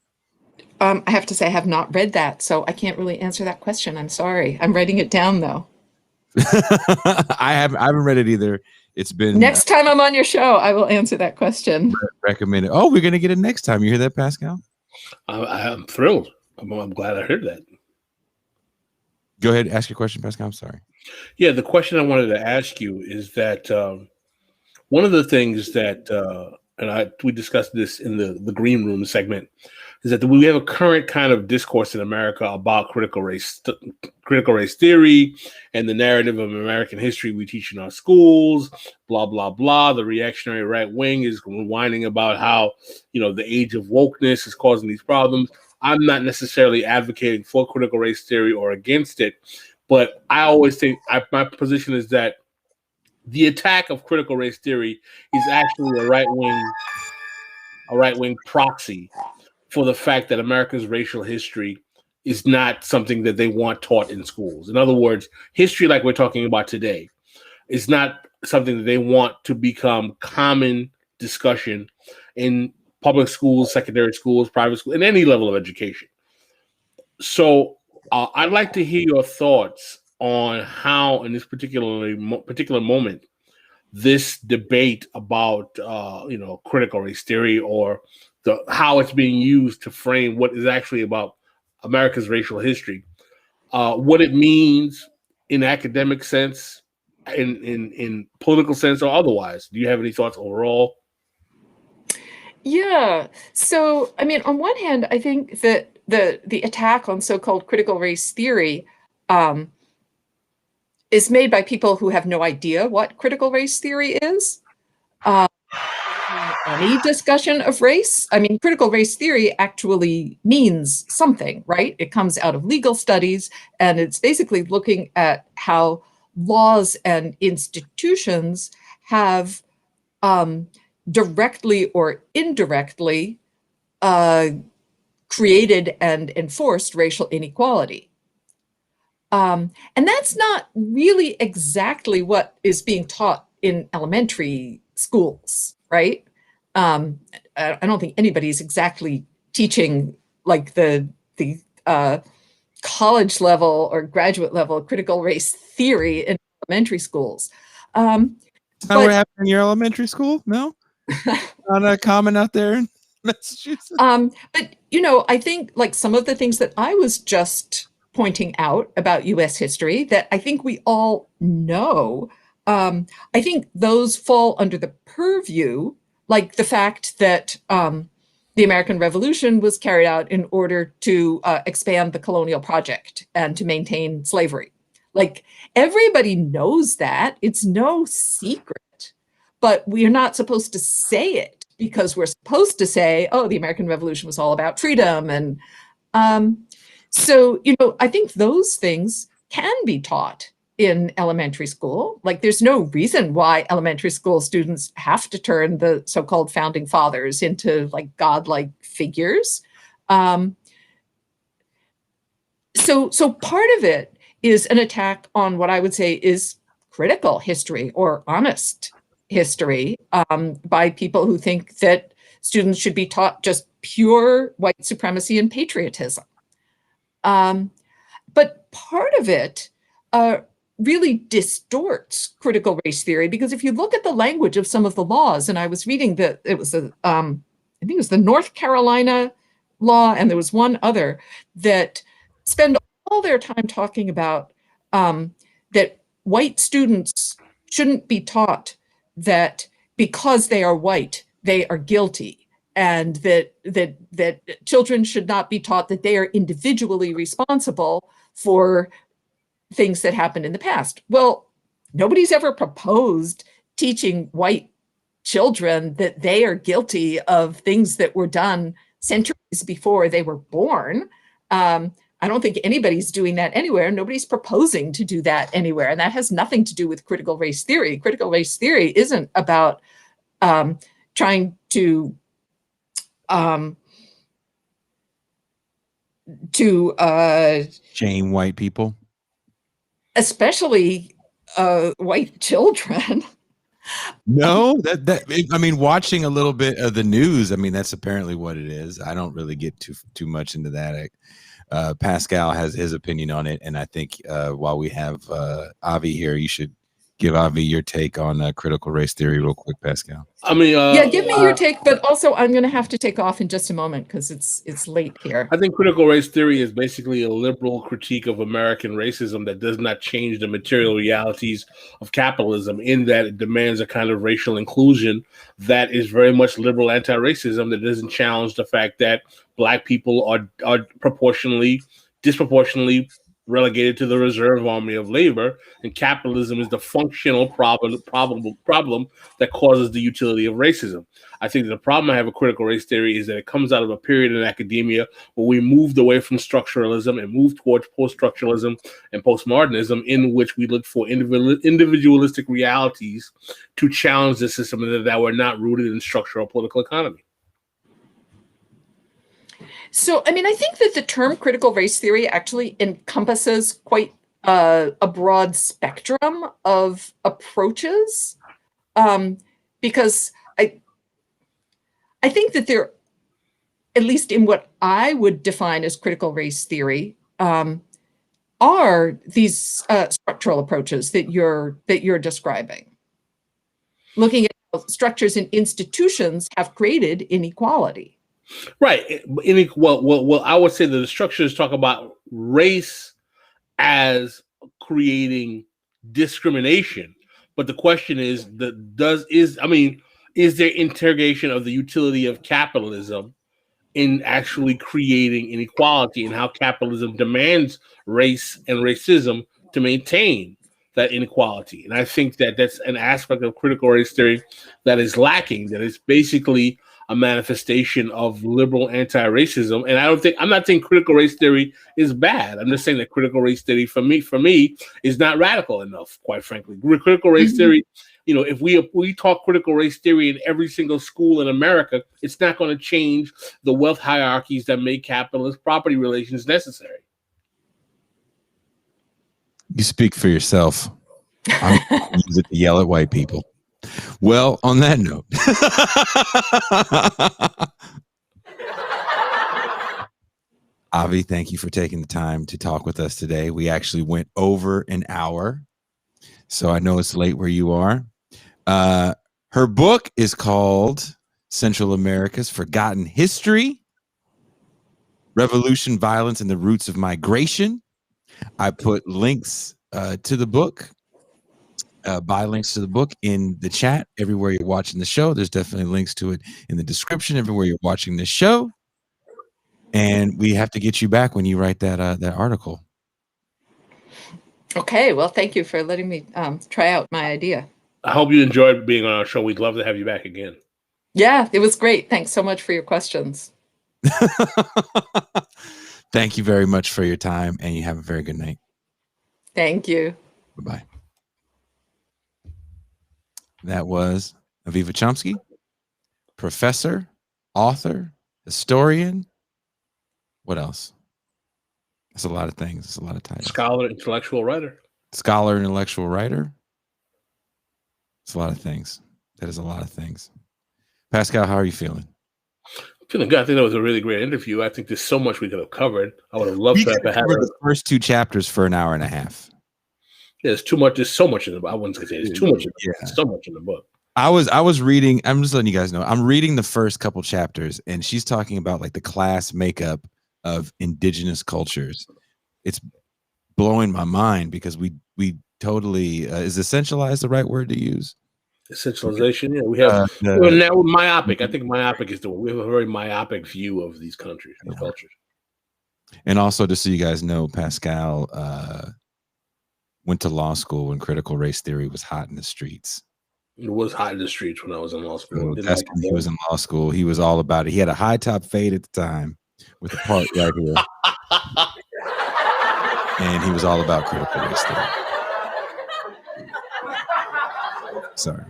I have to say I have not read that, so I can't really answer that question. I'm sorry. I'm writing it down, though. I haven't read it either. It's been Next time I'm on your show, I will answer that question. recommended. Oh, we're gonna get it next time. You hear that, Pascal? I'm thrilled. I'm glad I heard that. Go ahead, ask your question, Pascal. I'm sorry. Yeah, the question I wanted to ask you is that one of the things that, we discussed this in the green room segment, is that we have a current kind of discourse in America about critical race theory and the narrative of American history we teach in our schools, blah, blah, blah. The reactionary right wing is whining about how, the age of wokeness is causing these problems. I'm not necessarily advocating for critical race theory or against it, but I always think my position is that the attack of critical race theory is actually a right wing proxy for the fact that America's racial history is not something that they want taught in schools. In other words, history like we're talking about today is not something that they want to become common discussion in public schools, secondary schools, private schools, in any level of education. So I'd like to hear your thoughts on how, in this particular moment, this debate about critical race theory or how it's being used to frame what is actually about America's racial history, what it means in academic sense, in political sense, or otherwise. Do you have any thoughts overall? Yeah. So, I mean, on one hand, I think that the attack on so-called critical race theory is made by people who have no idea what critical race theory is. Any discussion of race, I mean, critical race theory actually means something, right? It comes out of legal studies, and it's basically looking at how laws and institutions have directly or indirectly created and enforced racial inequality. And that's not really exactly what is being taught in elementary schools, right? I don't think anybody's exactly teaching like the college level or graduate level critical race theory in elementary schools. What happened in your elementary school? No, not common out there in Massachusetts. But I think like some of the things that I was just pointing out about U.S. history that I think we all know, I think those fall under the purview, like the fact that the American Revolution was carried out in order to expand the colonial project and to maintain slavery. Like everybody knows that. It's no secret, but we're not supposed to say it because we're supposed to say, oh, the American Revolution was all about freedom. And so, I think those things can be taught in elementary school. Like there's no reason why elementary school students have to turn the so-called founding fathers into like godlike figures. So part of it is an attack on what I would say is critical history or honest history by people who think that students should be taught just pure white supremacy and patriotism. But part of it really distorts critical race theory, because if you look at the language of some of the laws, and I was reading that it was I think it was the North Carolina law, and there was one other that spend all their time talking about that white students shouldn't be taught that because they are white, they are guilty, and that children should not be taught that they are individually responsible for things that happened in the past. Well, nobody's ever proposed teaching white children that they are guilty of things that were done centuries before they were born. I don't think anybody's doing that anywhere. Nobody's proposing to do that anywhere. And that has nothing to do with critical race theory. Critical race theory isn't about trying to shame white people, especially white children. No, I mean, watching a little bit of the news, I mean, that's apparently what it is. I don't really get too much into that. Pascal has his opinion on it, and I think while we have Avi here, you should give Avi your take on critical race theory real quick, Pascal. I mean, yeah, give me your take, but also I'm going to have to take off in just a moment because it's late here. I think critical race theory is basically a liberal critique of American racism that does not change the material realities of capitalism, in that it demands a kind of racial inclusion that is very much liberal anti-racism, that doesn't challenge the fact that Black people are disproportionately relegated to the reserve army of labor, and capitalism is the functional problem that causes the utility of racism. I think that the problem I have with critical race theory is that it comes out of a period in academia where we moved away from structuralism and moved towards post-structuralism and postmodernism, in which we looked for individualistic realities to challenge the system that were not rooted in structural political economy. So, I mean, I think that the term critical race theory actually encompasses quite a broad spectrum of approaches, because I think that there, at least in what I would define as critical race theory, are these structural approaches that you're describing, looking at how structures and institutions have created inequality. Right. Well, I would say that the structures talk about race as creating discrimination, but the question is is there interrogation of the utility of capitalism in actually creating inequality, and how capitalism demands race and racism to maintain that inequality? And I think that that's an aspect of critical race theory that is lacking, that is basically a manifestation of liberal anti-racism. And I'm not saying critical race theory is bad. I'm just saying that critical race theory for me is not radical enough, quite frankly. Critical race theory, if we talk critical race theory in every single school in America, it's not going to change the wealth hierarchies that make capitalist property relations necessary. You speak for yourself. I'm going to use it to yell at white people. Well, on that note, Avi, thank you for taking the time to talk with us today. We actually went over an hour, so I know it's late where you are. Her book is called Central America's Forgotten History, Revolution, Violence, and the Roots of Migration. I put links to the book. Buy links to the book in the chat everywhere you're watching the show. There's definitely links to it in the description everywhere you're watching the show. And we have to get you back when you write that article. Okay, well, thank you for letting me try out my idea. I hope you enjoyed being on our show. We'd love to have you back again. Yeah, it was great. Thanks so much for your questions. Thank you very much for your time, and you have a very good night. Thank you. Bye-bye. That was Aviva Chomsky, professor, author, historian. What else? That's a lot of things. It's a lot of titles. Scholar, intellectual writer. Scholar, intellectual writer. It's a lot of things. That is a lot of things. Pascal, how are you feeling? I'm feeling good. I think that was a really great interview. I think there's so much we could have covered. I would have loved to have the first two chapters for an hour and a half. Yeah, there's too much. There's so much in the book. I wouldn't say there's too much. There's so much in the book. I was reading. I'm just letting you guys know. I'm reading the first couple chapters, and she's talking about like the class makeup of indigenous cultures. It's blowing my mind because we totally is essentialized the right word to use? Essentialization. Yeah, we have now myopic. I think myopic is the word. We have a very myopic view of these countries and cultures. And also, just so you guys know, Pascal went to law school when critical race theory was hot in the streets. It was hot in the streets when I was in law school. That's when he was in law school. He was all about it. He had a high top fade at the time with a part right here. And he was all about critical race theory. Sorry.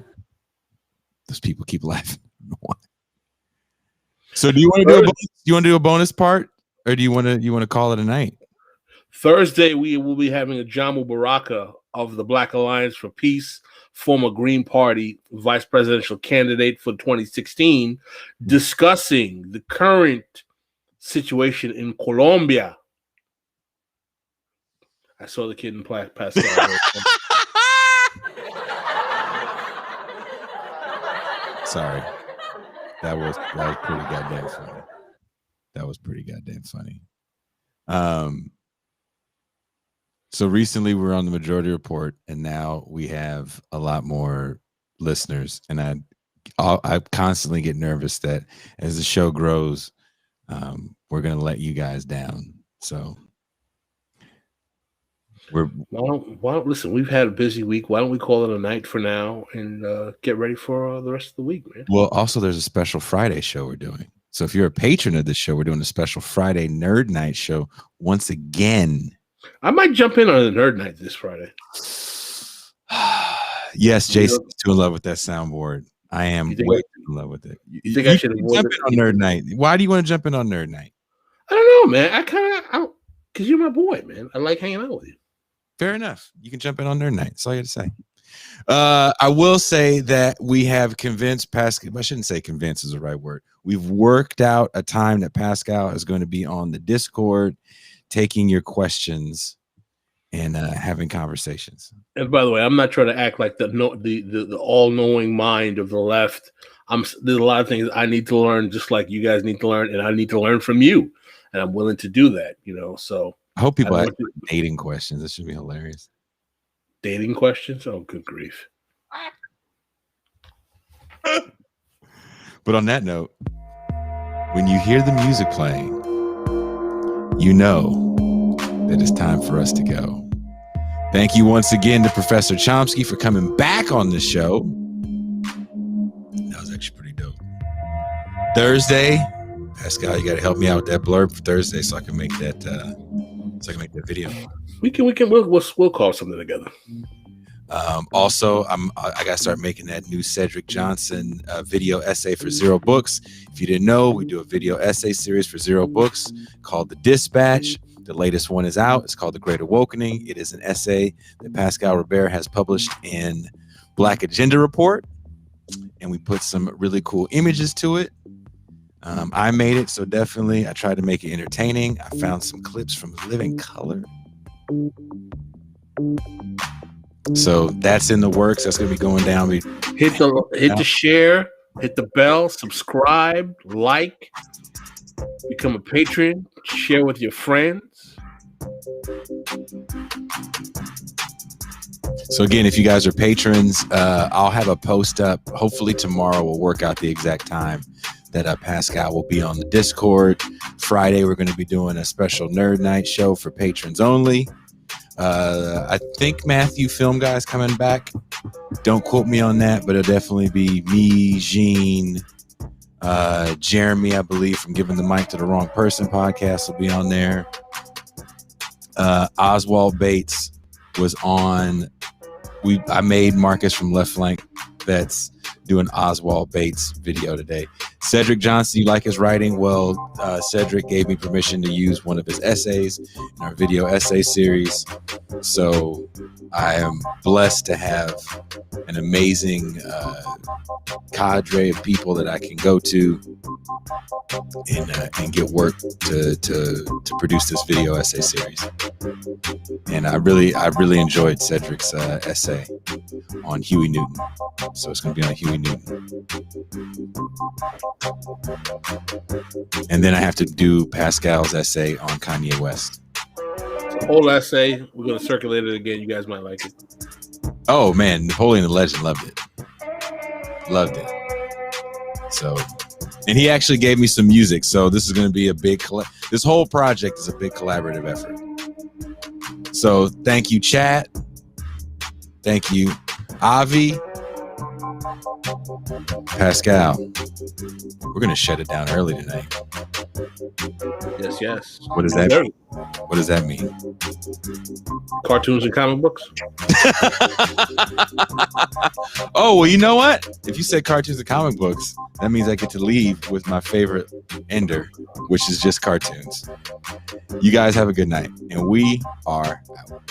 Those people keep laughing. So do you want to do a bonus part, or do you want to call it a night? Thursday we will be having a Jamu Baraka of the Black Alliance for Peace former Green Party vice presidential candidate for 2016, discussing the current situation in Colombia. I saw the kid in Pascal. Sorry. That was pretty goddamn funny. That was pretty goddamn funny. So recently we were on the Majority Report, and now we have a lot more listeners. And I constantly get nervous that as the show grows, we're gonna let you guys down. So why don't listen? We've had a busy week. Why don't we call it a night for now and get ready for the rest of the week, man? Well, also there's a special Friday show we're doing. So if you're a patron of this show, we're doing a special Friday Nerd Night show once again. I might jump in on the Nerd Night this Friday. Yes, Jason's too in love with that soundboard. I am way too in love with it. You think I should jump in on Nerd Night? Why do you want to jump in on Nerd Night? I don't know, man. Because you're my boy, man. I like hanging out with you. Fair enough. You can jump in on Nerd Night. That's all you have to say. I will say that we have convinced Pascal. I shouldn't say convince is the right word. We've worked out a time that Pascal is going to be on the Discord, taking your questions and having conversations. And by the way, I'm not trying to act like the all-knowing mind of the left. There's a lot of things I need to learn, just like you guys need to learn, and I need to learn from you. And I'm willing to do that, So I hope people ask dating questions. This should be hilarious. Dating questions? Oh, good grief. But on that note, when you hear the music playing, you know that it's time for us to go. Thank you once again to Professor Chomsky for coming back on the show. That was actually pretty dope. Thursday, Pascal, you got to help me out with that blurb for Thursday so I can make that video. We'll call something together. Also, I got to start making that new Cedric Johnson video essay for Zero Books. If you didn't know, we do a video essay series for Zero Books called The Dispatch. The latest one is out. It's called The Great Awakening. It is an essay that Pascal Robert has published in Black Agenda Report, and we put some really cool images to it. I made it, so definitely I tried to make it entertaining. I found some clips from Living Color. So that's in the works. That's going to be going down. Hit the share, hit the bell, subscribe, like, become a patron, share with your friends. So again, if you guys are patrons, I'll have a post up. Hopefully tomorrow we'll work out the exact time that Pascal will be on the Discord. Friday, we're going to be doing a special Nerd Night show for patrons only. I think Matthew Film Guy's coming back. Don't quote me on that, but it'll definitely be me, Jean, Jeremy, I believe, from Giving the Mic to the Wrong Person podcast will be on there. Oswald Bates was on. I made Marcus from Left Flank Vets do an Oswald Bates video today. Cedric Johnson, you like his writing? Well, Cedric gave me permission to use one of his essays in our video essay series. So I am blessed to have an amazing cadre of people that I can go to and get work to produce this video essay series. And I really enjoyed Cedric's essay on Huey Newton. So it's going to be on Huey Newton. And then I have to do Pascal's essay on Kanye West. Whole essay. We're going to circulate it again. You guys might like it. Oh, man. Napoleon the Legend loved it. Loved it. So, and he actually gave me some music. So this is going to be a big, this whole project is a big collaborative effort. So thank you, chat. Thank you, Avi. Pascal, we're going to shut it down early tonight. Yes. What does that mean? What does that mean? Cartoons and comic books. Oh, well, you know what? If you said cartoons and comic books, that means I get to leave with my favorite ender, which is just cartoons. You guys have a good night, and we are out.